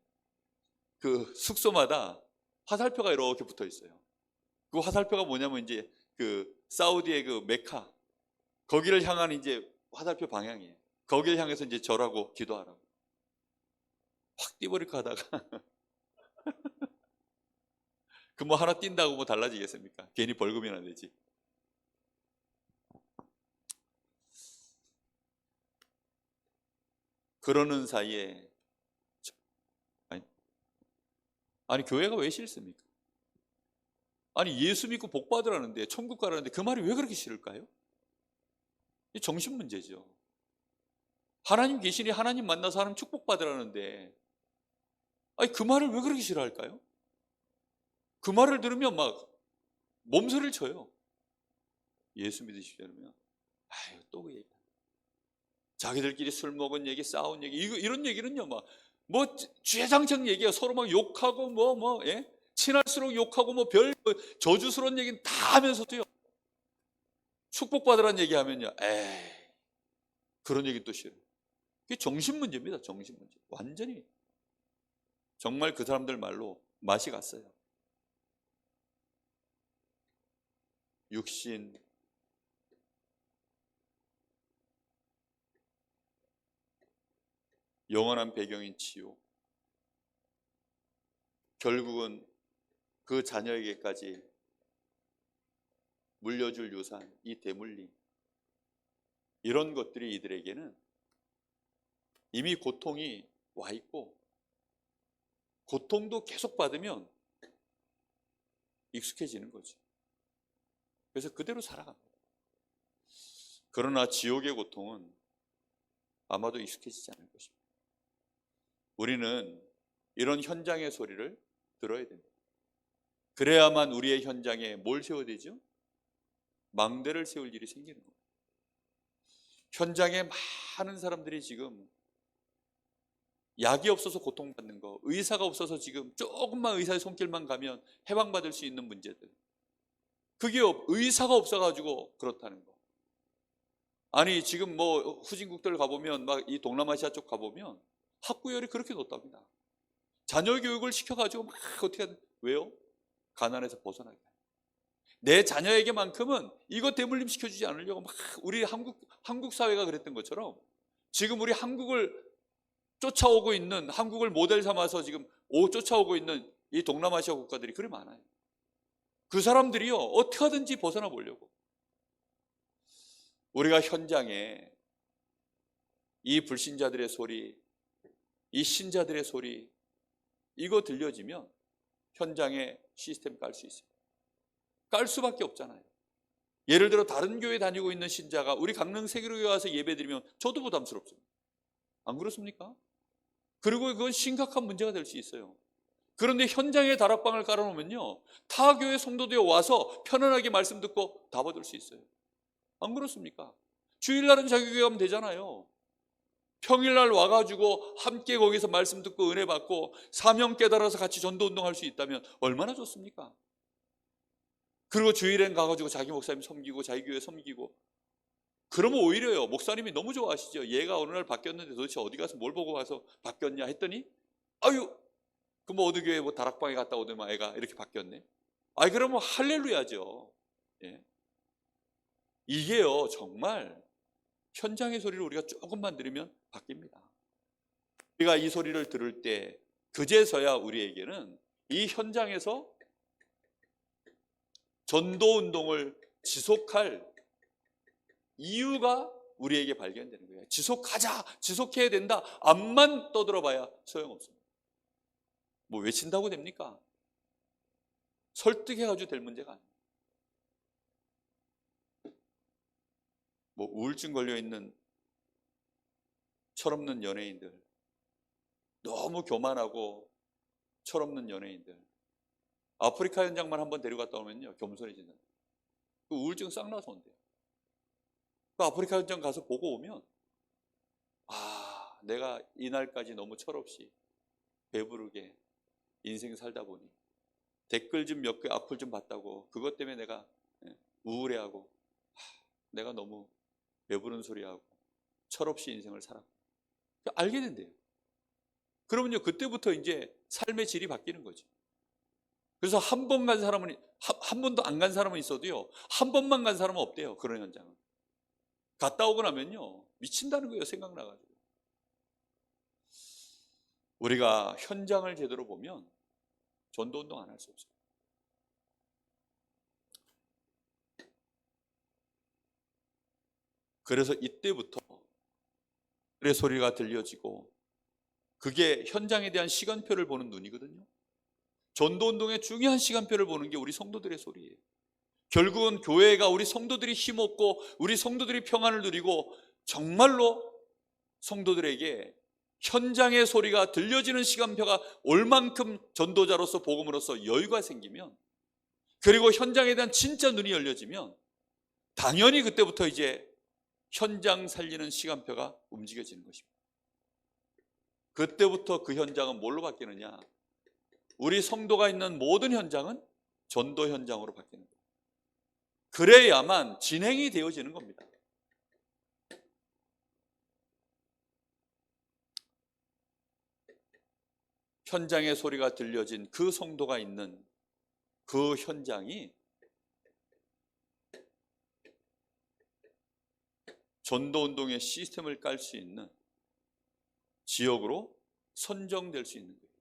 그 숙소마다 화살표가 이렇게 붙어 있어요. 그 화살표가 뭐냐면 이제 그 사우디의 그 메카 거기를 향한 이제 화살표 방향이에요. 거기를 향해서 이제 절하고 기도하라고. 확 띄버릴까 하다가 그 뭐 하나 띈다고 뭐 달라지겠습니까? 괜히 벌금이나 내지. 그러는 사이에 아니 교회가 왜 싫습니까? 아니 예수 믿고 복 받으라는데 천국 가라는데 그 말이 왜 그렇게 싫을까요? 이 정신 문제죠. 하나님 계시니 하나님 만나서 하나님 축복 받으라는데 아니 그 말을 왜 그렇게 싫어할까요? 그 말을 들으면 막 몸서리를 쳐요. 예수 믿으시려면 아유 또 그 얘기. 자기들끼리 술 먹은 얘기, 싸운 얘기, 이런 얘기는요, 뭐 주야장창 얘기야. 서로 막 욕하고 예? 친할수록 욕하고 뭐 저주스러운 얘기는 다 하면서도요. 축복받으라는 얘기하면요, 에이 그런 얘기 또 싫어요. 그게 정신 문제입니다. 정신 문제. 완전히 정말 그 사람들 말로 맛이 갔어요. 육신, 영원한 배경인 치유, 결국은 그 자녀에게까지 물려줄 유산, 이 대물림, 이런 것들이 이들에게는 이미 고통이 와 있고 고통도 계속 받으면 익숙해지는 거죠. 그래서 그대로 살아갑니다. 그러나 지옥의 고통은 아마도 익숙해지지 않을 것입니다. 우리는 이런 현장의 소리를 들어야 됩니다. 그래야만 우리의 현장에 뭘 세워야 되죠? 망대를 세울 일이 생기는 겁니다. 현장에 많은 사람들이 지금 약이 없어서 고통받는 거, 의사가 없어서 지금 조금만 의사의 손길만 가면 해방받을 수 있는 문제들, 그게 의사가 없어가지고 그렇다는 거. 아니 지금 뭐 후진국들 가보면, 막 이 동남아시아 쪽 가보면 학구열이 그렇게 높답니다. 자녀 교육을 시켜가지고 막 어떻게 하든, 왜요? 가난에서 벗어나게. 내 자녀에게만큼은 이거 대물림 시켜주지 않으려고 막, 우리 한국 사회가 그랬던 것처럼 지금 우리 한국을 쫓아오고 있는, 한국을 모델 삼아서 지금 쫓아오고 있는 이 동남아시아 국가들이 그리 많아요. 그 사람들이요 어떻게 하든지 벗어나 보려고. 우리가 현장에 이 불신자들의 소리, 이 신자들의 소리, 이거 들려지면 현장에 시스템 깔 수 있어요. 깔 수밖에 없잖아요. 예를 들어 다른 교회 다니고 있는 신자가 우리 강릉 세계로교회 와서 예배드리면 저도 부담스럽습니다. 안 그렇습니까? 그리고 그건 심각한 문제가 될 수 있어요. 그런데 현장에 다락방을 깔아놓으면요 타 교회 성도들이 와서 편안하게 말씀 듣고 다 받을 수 있어요. 안 그렇습니까? 주일날은 자기 교회 가면 되잖아요. 평일날 와가지고 함께 거기서 말씀 듣고 은혜 받고 사명 깨달아서 같이 전도운동 할 수 있다면 얼마나 좋습니까? 그리고 주일엔 가가지고 자기 목사님 섬기고 자기 교회 섬기고, 그러면 오히려요 목사님이 너무 좋아하시죠. 얘가 어느 날 바뀌었는데 도대체 어디 가서 뭘 보고 가서 바뀌었냐 했더니, 아유 그 뭐 어느 교회 뭐 다락방에 갔다 오더만 애가 이렇게 바뀌었네. 아이 그러면 할렐루야죠. 예. 이게요 정말 현장의 소리를 우리가 조금만 들으면 바뀝니다. 우리가 이 소리를 들을 때 그제서야 우리에게는 이 현장에서 전도운동을 지속할 이유가 우리에게 발견되는 거예요. 지속하자, 지속해야 된다, 앞만 떠들어봐야 소용없습니다. 뭐 외친다고 됩니까? 설득해가지고 될 문제가 아니에요. 뭐 우울증 걸려있는 철없는 연예인들, 너무 교만하고 철없는 연예인들, 아프리카 현장만 한번 데려갔다 오면요 겸손해진다. 그 우울증 싹 나서 온대요. 그 아프리카 현장 가서 보고 오면, 아 내가 이날까지 너무 철없이 배부르게 인생 살다 보니 댓글 좀 몇 개 악플 좀 봤다고 그것 때문에 내가 우울해하고, 내가 너무 배부른 소리하고 철없이 인생을 살았고 알게 된대요. 그러면요 그때부터 이제 삶의 질이 바뀌는 거죠. 그래서 한 번 간 사람은, 한 번도 안 간 사람은 있어도요 한 번만 간 사람은 없대요. 그런 현장은 갔다 오고 나면요 미친다는 거예요. 생각나가지고. 우리가 현장을 제대로 보면 전도운동 안 할 수 없어요. 그래서 이때부터 그의 소리가 들려지고, 그게 현장에 대한 시간표를 보는 눈이거든요. 전도운동의 중요한 시간표를 보는 게 우리 성도들의 소리예요. 결국은 교회가, 우리 성도들이 힘없고 우리 성도들이 평안을 누리고 정말로 성도들에게 현장의 소리가 들려지는 시간표가 올 만큼 전도자로서 복음으로서 여유가 생기면, 그리고 현장에 대한 진짜 눈이 열려지면 당연히 그때부터 이제 현장 살리는 시간표가 움직여지는 것입니다. 그때부터 그 현장은 뭘로 바뀌느냐? 우리 성도가 있는 모든 현장은 전도 현장으로 바뀌는 거예요. 그래야만 진행이 되어지는 겁니다. 현장의 소리가 들려진 그 성도가 있는 그 현장이 전도운동의 시스템을 깔 수 있는 지역으로 선정될 수 있는 거예요.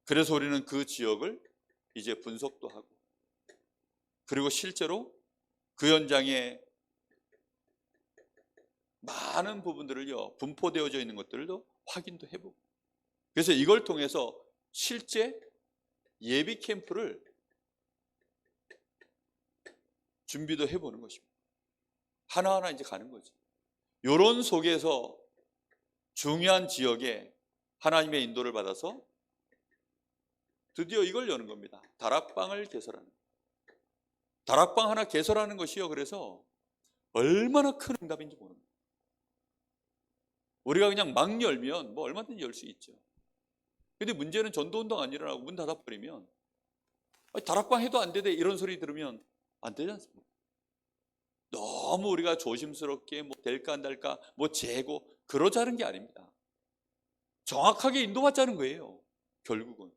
그래서 우리는 그 지역을 이제 분석도 하고, 그리고 실제로 그 현장에 많은 부분들을요 분포되어져 있는 것들도 확인도 해보고, 그래서 이걸 통해서 실제 예비 캠프를 준비도 해보는 것입니다. 하나하나 이제 가는 거지. 이런 속에서 중요한 지역에 하나님의 인도를 받아서 드디어 이걸 여는 겁니다. 다락방을 개설하는. 다락방 하나 개설하는 것이요, 그래서 얼마나 큰 응답인지 모릅니다. 우리가 그냥 막 열면 뭐 얼마든지 열 수 있죠. 근데 문제는 전도운동 안 일어나고 문 닫아버리면 다락방 해도 안 되대 이런 소리 들으면 안 되지 않습니까? 너무 우리가 조심스럽게 뭐 될까 안 될까 뭐 재고 그러자는 게 아닙니다. 정확하게 인도받자는 거예요. 결국은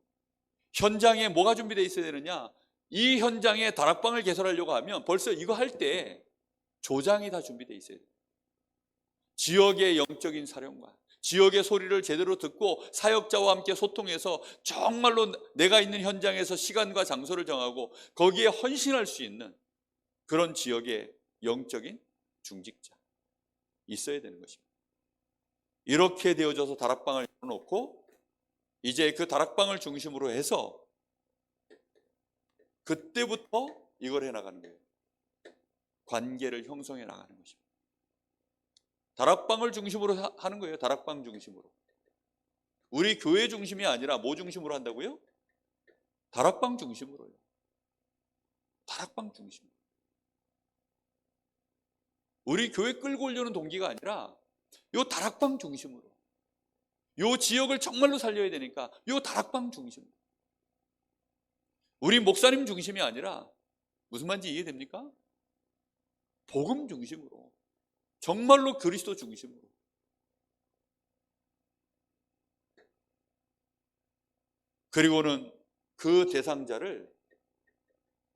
현장에 뭐가 준비되어 있어야 되느냐, 이 현장에 다락방을 개설하려고 하면 벌써 이거 할 때 조장이 다 준비되어 있어야 돼요. 지역의 영적인 사령관, 지역의 소리를 제대로 듣고 사역자와 함께 소통해서 정말로 내가 있는 현장에서 시간과 장소를 정하고 거기에 헌신할 수 있는 그런 지역의 영적인 중직자 있어야 되는 것입니다. 이렇게 되어져서 다락방을 열어놓고 이제 그 다락방을 중심으로 해서 그때부터 이걸 해나가는 거예요. 관계를 형성해 나가는 것입니다. 다락방을 중심으로 하는 거예요. 다락방 중심으로. 우리 교회 중심이 아니라 뭐 중심으로 한다고요? 다락방 중심으로요. 다락방 중심으로. 우리 교회 끌고 오려는 동기가 아니라 요 다락방 중심으로. 요 지역을 정말로 살려야 되니까 요 다락방 중심으로. 우리 목사님 중심이 아니라 무슨 말인지 이해됩니까? 복음 중심으로. 정말로 그리스도 중심으로. 그리고는 그 대상자를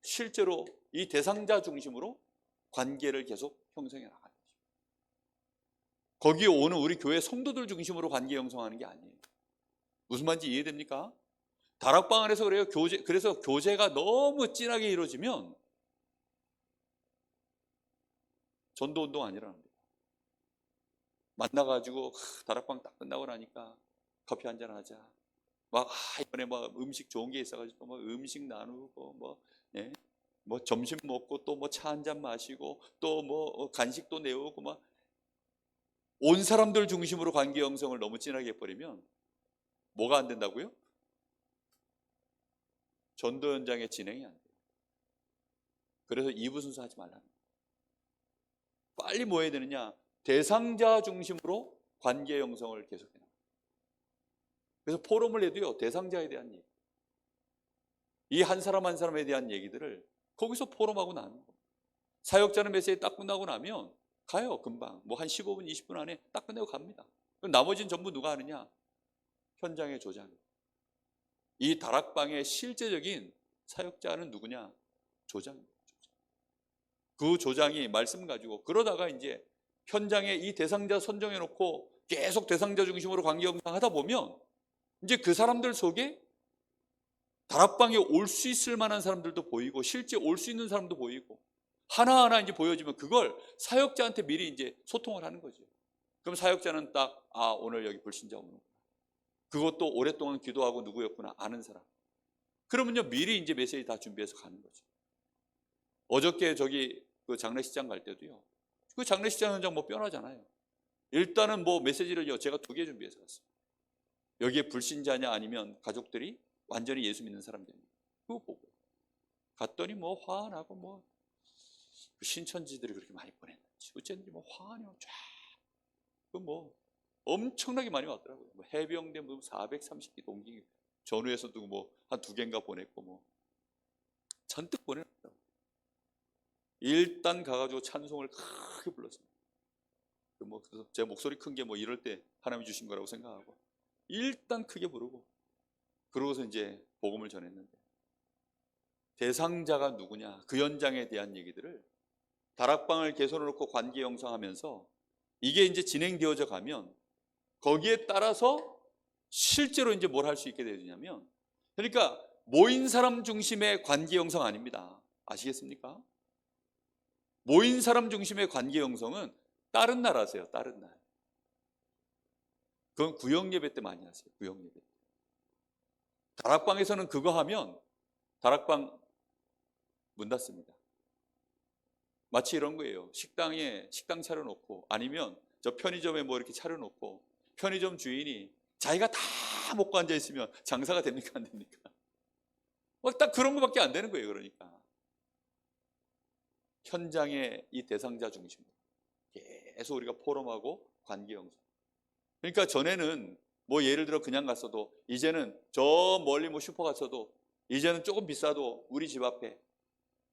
실제로 이 대상자 중심으로 관계를 계속 형성해 나가는 거죠. 거기에 오는 우리 교회 성도들 중심으로 관계 형성하는 게 아니에요. 무슨 말인지 이해됩니까? 다락방 안에서 그래요. 그래서 교제가 너무 진하게 이루어지면 전도운동 안 일어납니다. 만나가지고 다락방 딱 끝나고 나니까 커피 한잔 하자. 막 이번에 뭐 음식 좋은 게 있어가지고 뭐 음식 나누고 뭐 점심 먹고 또 뭐 차 한잔 마시고 또 뭐 간식도 내오고 막 온 사람들 중심으로 관계 형성을 너무 진하게 해버리면 뭐가 안 된다고요? 전도 현장의 진행이 안 돼요. 그래서 2부 순서 하지 말라는 거예요. 빨리 뭐 해야 되느냐? 대상자 중심으로 관계 형성을 계속해 나가요. 그래서 포럼을 해도요, 대상자에 대한 얘기, 이 한 사람 한 사람에 대한 얘기들을 거기서 포럼하고 나는 거예요. 사역자는 메시지 딱 끝나고 나면 가요. 금방 뭐 한 15분 20분 안에 딱 끝내고 갑니다. 그럼 나머지는 전부 누가 하느냐? 현장의 조장. 이 다락방의 실제적인 사역자는 누구냐? 조장입니다. 그 조장이 말씀 가지고 그러다가 이제 현장에 이 대상자 선정해 놓고 계속 대상자 중심으로 관계 형성하다 보면 이제 그 사람들 속에 다락방에 올 수 있을 만한 사람들도 보이고 실제 올 수 있는 사람도 보이고 하나하나 이제 보여지면 그걸 사역자한테 미리 이제 소통을 하는 거죠. 그럼 사역자는 딱 오늘 여기 불신자 오는구나. 그것도 오랫동안 기도하고 누구였구나 아는 사람. 그러면요 미리 이제 메시지 다 준비해서 가는 거죠. 어저께 저기 그 장례식장 갈 때도요. 그 장례식장 현장 뭐 뻔하잖아요. 일단은 뭐 메시지를요 제가 2개 준비해서 갔어요. 여기에 불신자냐 아니면 가족들이 완전히 예수 믿는 사람들이냐 그거 보고 갔더니 뭐 화나고 뭐 신천지들이 그렇게 많이 보냈는지 어쨌든지 뭐 화나고 쫙 그 뭐 엄청나게 많이 왔더라고요. 뭐 해병대 뭐 430기 동기 전후에서도 뭐 한 2개인가 보냈고 뭐 잔뜩 보내놨더라고요. 일단 가가지고 찬송을 크게 불렀습니다. 뭐 그래서 제 목소리 큰 게 뭐 이럴 때 하나님이 주신 거라고 생각하고 일단 크게 부르고 그러고서 이제 복음을 전했는데 대상자가 누구냐 그 현장에 대한 얘기들을 다락방을 개설해 놓고 관계 형성하면서 이게 이제 진행되어져 가면 거기에 따라서 실제로 이제 뭘 할 수 있게 되느냐면 그러니까 모인 사람 중심의 관계 형성 아닙니다. 아시겠습니까? 모인 사람 중심의 관계 형성은 다른 날 하세요. 다른 날. 그건 구역 예배 때 많이 하세요. 구역 예배 때. 다락방에서는 그거 하면 다락방 문 닫습니다. 마치 이런 거예요. 식당에 식당 차려놓고 아니면 저 편의점에 뭐 이렇게 차려놓고 편의점 주인이 자기가 다 먹고 앉아 있으면 장사가 됩니까 안 됩니까? 딱 그런 거밖에 안 되는 거예요. 그러니까 현장의 이 대상자 중심으로 계속 우리가 포럼하고 관계 형성. 그러니까 전에는 뭐 예를 들어 그냥 갔어도 이제는 저 멀리 뭐 슈퍼 갔어도 이제는 조금 비싸도 우리 집 앞에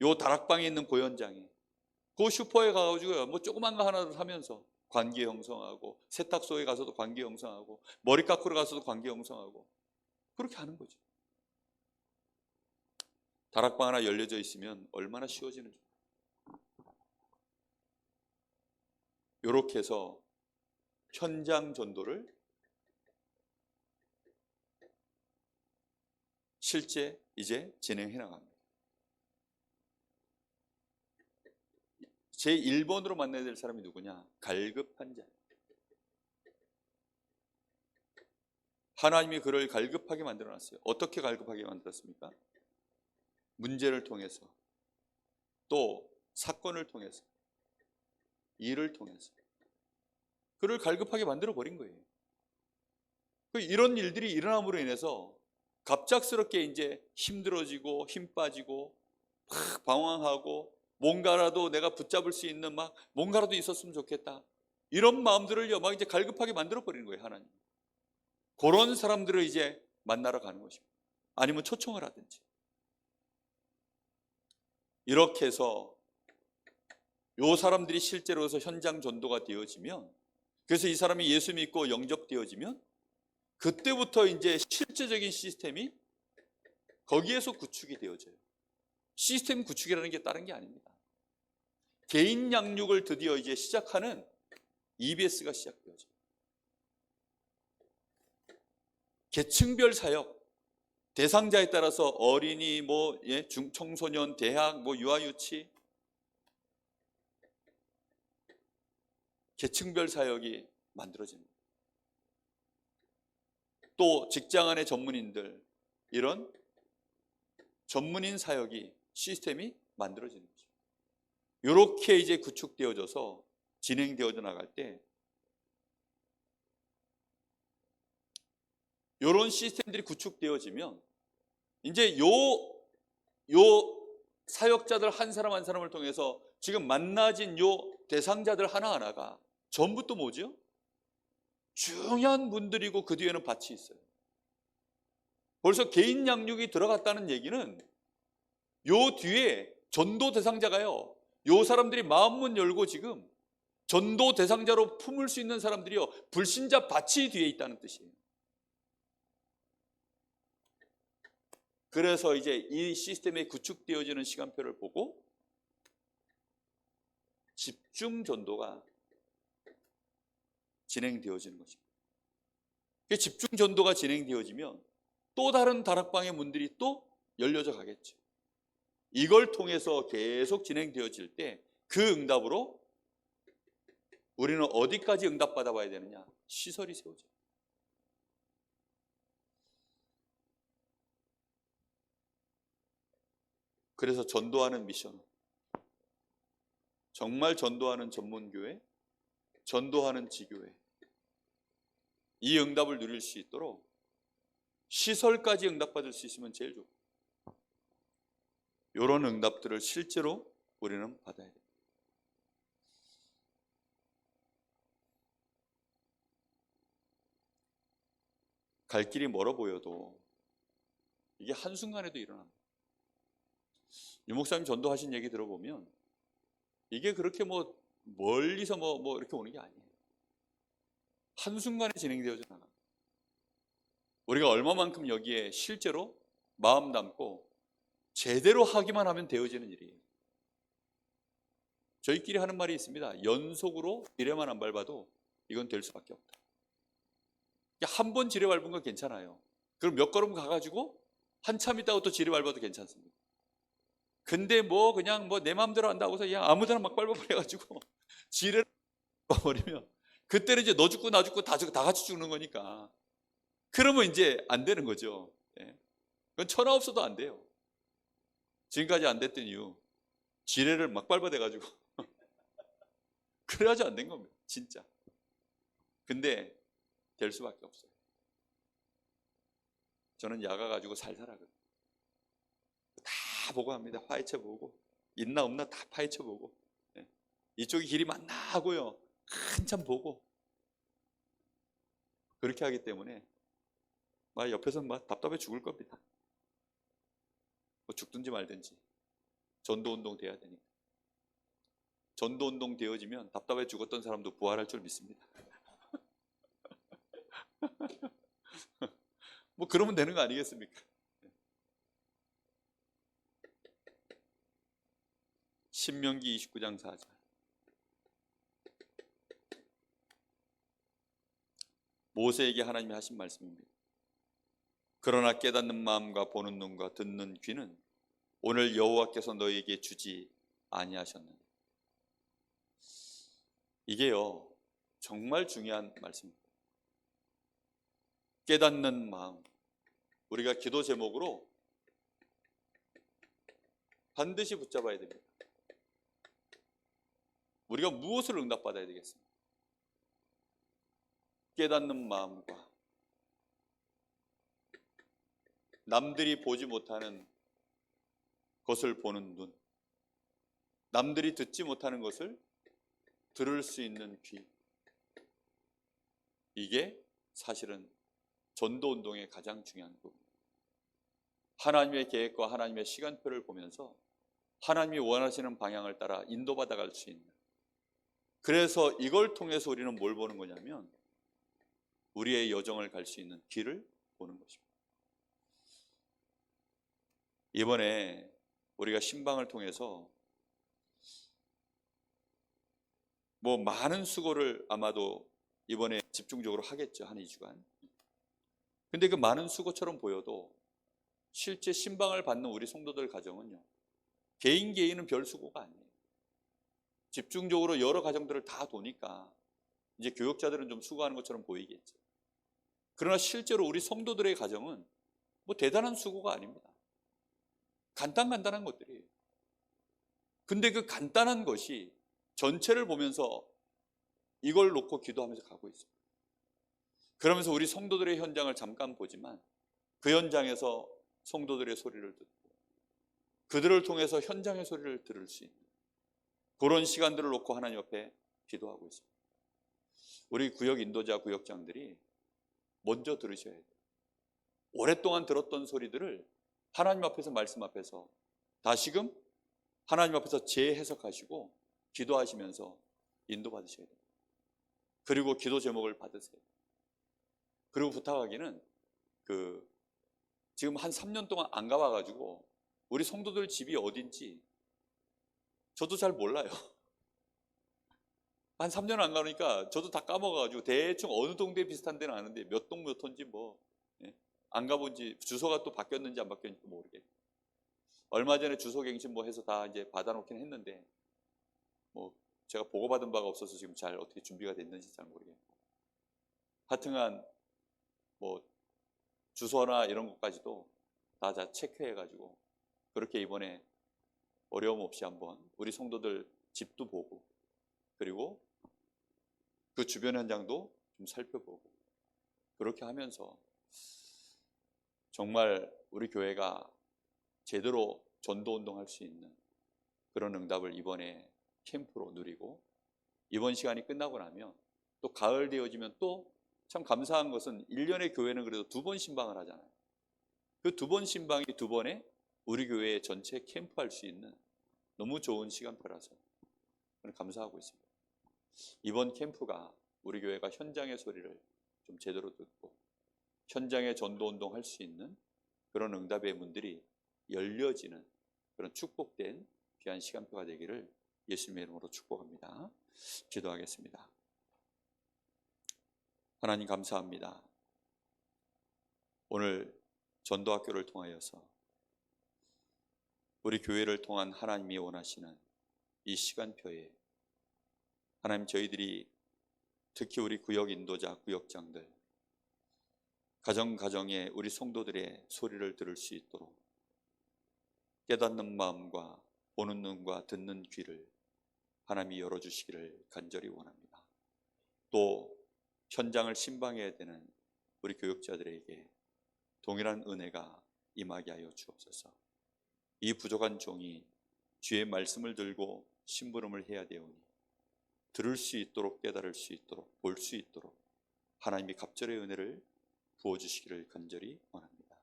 요 다락방에 있는 고현장에 그 슈퍼에 가가지고요 뭐 조그만 거 하나 사면서 관계 형성하고, 세탁소에 가서도 관계 형성하고, 머리 깎으러 가서도 관계 형성하고, 그렇게 하는 거죠. 다락방 하나 열려져 있으면 얼마나 쉬워지는지. 이렇게 해서 현장 전도를 실제 이제 진행해 나갑니다. 제 1번으로 만나야 될 사람이 누구냐? 갈급한 자. 하나님이 그를 갈급하게 만들어놨어요. 어떻게 갈급하게 만들었습니까? 문제를 통해서, 또 사건을 통해서, 일을 통해서 그를 갈급하게 만들어버린 거예요. 이런 일들이 일어남으로 인해서 갑작스럽게 이제 힘들어지고 힘 빠지고 막 방황하고 뭔가라도 내가 붙잡을 수 있는 막 뭔가라도 있었으면 좋겠다, 이런 마음들을요 막 이제 갈급하게 만들어 버리는 거예요. 하나님 그런 사람들을 이제 만나러 가는 것입니다. 아니면 초청을 하든지. 이렇게 해서 요 사람들이 실제로서 현장 전도가 되어지면, 그래서 이 사람이 예수 믿고 영접되어지면 그때부터 이제 실제적인 시스템이 거기에서 구축이 되어져요. 시스템 구축이라는 게 다른 게 아닙니다. 개인 양육을 드디어 이제 시작하는 EBS가 시작되어져요. 계층별 사역, 대상자에 따라서 어린이, 뭐 중청소년, 대학, 뭐 유아유치, 계층별 사역이 만들어집니다. 또 직장 안의 전문인들, 이런 전문인 사역이 시스템이 만들어지는 거죠. 이렇게 이제 구축되어져서 진행되어져 나갈 때 이런 시스템들이 구축되어지면 이제 요 사역자들 한 사람 한 사람을 통해서 지금 만나진 요 대상자들 하나하나가 전부 또 뭐죠? 중요한 분들이고 그 뒤에는 밭이 있어요. 벌써 개인 양육이 들어갔다는 얘기는 요 뒤에 전도 대상자가요, 요 사람들이 마음문 열고 지금 전도 대상자로 품을 수 있는 사람들이요 불신자 밭이 뒤에 있다는 뜻이에요. 그래서 이제 이 시스템이 구축되어지는 시간표를 보고 집중 전도가 진행되어지는 것입니다. 집중 전도가 진행되어지면 또 다른 다락방의 문들이 또 열려져 가겠죠. 이걸 통해서 계속 진행되어질 때 그 응답으로 우리는 어디까지 응답받아 봐야 되느냐? 시설이 세워져요. 그래서 전도하는 미션, 정말 전도하는 전문교회, 전도하는 지교회, 이 응답을 누릴 수 있도록 시설까지 응답받을 수 있으면 제일 좋고, 이런 응답들을 실제로 우리는 받아야 됩니다. 갈 길이 멀어 보여도 이게 한순간에도 일어납니다. 유 목사님 전도하신 얘기 들어보면 이게 그렇게 뭐 멀리서 뭐 이렇게 오는 게 아니에요. 한순간에 진행되어져 나갑니다. 우리가 얼마만큼 여기에 실제로 마음 담고 제대로 하기만 하면 되어지는 일이에요. 저희끼리 하는 말이 있습니다. 연속으로 지뢰만 안 밟아도 이건 될 수밖에 없다. 한 번 지뢰 밟은 건 괜찮아요. 그럼 몇 걸음 가가지고 한참 있다가 또 지뢰 밟아도 괜찮습니다. 근데 뭐 그냥 뭐 내 마음대로 한다고 해서 그냥 아무데나 막 밟아버려가지고 지뢰를 밟아버리면 그때는 이제 너 죽고 나 죽고 다 같이 죽는 거니까, 그러면 이제 안 되는 거죠. 그건 천하 없어도 안 돼요. 지금까지 안 됐던 이유, 지뢰를 막 밟아대가지고 그래야지 안 된 겁니다. 진짜. 근데 될 수밖에 없어요. 저는 야가 가지고 살살하거든요. 다 보고 합니다. 파헤쳐 보고 있나 없나 다 파헤쳐 보고, 이쪽이 길이 맞나 하고요 한참 보고, 그렇게 하기 때문에 막 옆에서는 막 답답해 죽을 겁니다. 뭐 죽든지 말든지 전도운동 돼야 되니까. 전도운동 되어지면 답답해 죽었던 사람도 부활할 줄 믿습니다. 뭐 그러면 되는 거 아니겠습니까? 신명기 29장 4절. 모세에게 하나님이 하신 말씀입니다. 그러나 깨닫는 마음과 보는 눈과 듣는 귀는 오늘 여호와께서 너희에게 주지 아니하셨느냐. 이게요 정말 중요한 말씀입니다. 깨닫는 마음, 우리가 기도 제목으로 반드시 붙잡아야 됩니다. 우리가 무엇을 응답받아야 되겠습니까? 깨닫는 마음과 남들이 보지 못하는 것을 보는 눈, 남들이 듣지 못하는 것을 들을 수 있는 귀. 이게 사실은 전도운동의 가장 중요한 부분입니다. 하나님의 계획과 하나님의 시간표를 보면서 하나님이 원하시는 방향을 따라 인도받아 갈 수 있는, 그래서 이걸 통해서 우리는 뭘 보는 거냐면 우리의 여정을 갈 수 있는 길을 보는 것입니다. 이번에 우리가 신방을 통해서 뭐 많은 수고를 아마도 이번에 집중적으로 하겠죠. 한 2주간. 근데 그 많은 수고처럼 보여도 실제 신방을 받는 우리 성도들 가정은요, 개인은 별 수고가 아니에요. 집중적으로 여러 가정들을 다 도니까 이제 교역자들은 좀 수고하는 것처럼 보이겠죠. 그러나 실제로 우리 성도들의 가정은 뭐 대단한 수고가 아닙니다. 간단한 것들이에요. 근데 그 간단한 것이 전체를 보면서 이걸 놓고 기도하면서 가고 있습니다. 그러면서 우리 성도들의 현장을 잠깐 보지만 그 현장에서 성도들의 소리를 듣고 그들을 통해서 현장의 소리를 들을 수 있는 그런 시간들을 놓고 하나님 앞에 기도하고 있습니다. 우리 구역 인도자, 구역장들이 먼저 들으셔야 돼요. 오랫동안 들었던 소리들을 하나님 앞에서, 말씀 앞에서 다시금 하나님 앞에서 재해석하시고 기도하시면서 인도받으셔야 돼요. 그리고 기도 제목을 받으세요. 그리고 부탁하기는 지금 한 3년 동안 안 가봐가지고 우리 성도들 집이 어딘지 저도 잘 몰라요. 한 3년 안 가니까 저도 다 까먹어가지고 대충 어느 동네 비슷한 데는 아는데 몇 동 몇 호인지 안 가본 지, 주소가 또 바뀌었는지 안 바뀌었는지 모르겠고, 얼마 전에 주소 갱신 해서 다 이제 받아놓긴 했는데 제가 보고받은 바가 없어서 지금 잘 어떻게 준비가 됐는지 잘 모르겠고, 하여튼간 주소나 이런 것까지도 다 체크해가지고 그렇게 이번에 어려움 없이 한번 우리 성도들 집도 보고 그리고 그 주변 현장도 좀 살펴보고 그렇게 하면서 정말 우리 교회가 제대로 전도운동할 수 있는 그런 응답을 이번에 캠프로 누리고, 이번 시간이 끝나고 나면 또 가을 되어지면 또 참 감사한 것은 1년의 교회는 그래도 2번 신방을 하잖아요. 그 2번 신방이 2번에 우리 교회 전체 캠프할 수 있는 너무 좋은 시간표라서 저는 감사하고 있습니다. 이번 캠프가 우리 교회가 현장의 소리를 좀 제대로 듣고 현장에 전도운동 할 수 있는 그런 응답의 문들이 열려지는 그런 축복된 귀한 시간표가 되기를 예수님의 이름으로 축복합니다. 기도하겠습니다. 하나님 감사합니다. 오늘 전도학교를 통하여서 우리 교회를 통한 하나님이 원하시는 이 시간표에 하나님, 저희들이 특히 우리 구역 인도자, 구역장들 가정가정에 우리 성도들의 소리를 들을 수 있도록 깨닫는 마음과 보는 눈과 듣는 귀를 하나님이 열어주시기를 간절히 원합니다. 또 현장을 신방해야 되는 우리 교육자들에게 동일한 은혜가 임하게 하여 주옵소서. 이 부족한 종이 주의 말씀을 들고 심부름을 해야 되오니 들을 수 있도록, 깨달을 수 있도록, 볼 수 있도록 하나님이 갑절의 은혜를 부어주시기를 간절히 원합니다.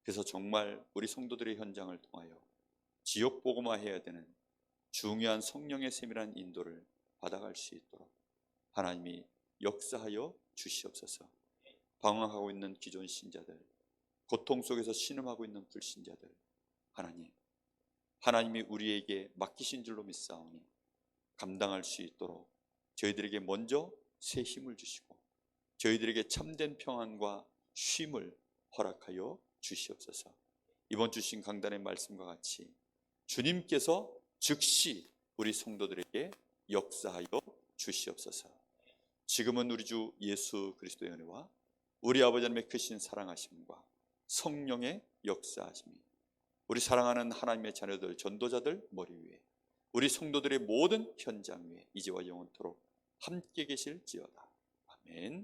그래서 정말 우리 성도들의 현장을 통하여 지역 복음화해야 되는 중요한 성령의 세밀한 인도를 받아갈 수 있도록 하나님이 역사하여 주시옵소서. 방황하고 있는 기존 신자들, 고통 속에서 신음하고 있는 불신자들, 하나님이 우리에게 맡기신 줄로 믿사오니 감당할 수 있도록 저희들에게 먼저 새 힘을 주시고 저희들에게 참된 평안과 쉼을 허락하여 주시옵소서. 이번 주신 강단의 말씀과 같이 주님께서 즉시 우리 성도들에게 역사하여 주시옵소서. 지금은 우리 주 예수 그리스도의 은혜와 우리 아버지 하나님의 크신 사랑하심과 성령의 역사하심이 우리 사랑하는 하나님의 자녀들, 전도자들 머리 위에, 우리 성도들의 모든 현장 위에 이제와 영원토록 함께 계실지어다. 아멘.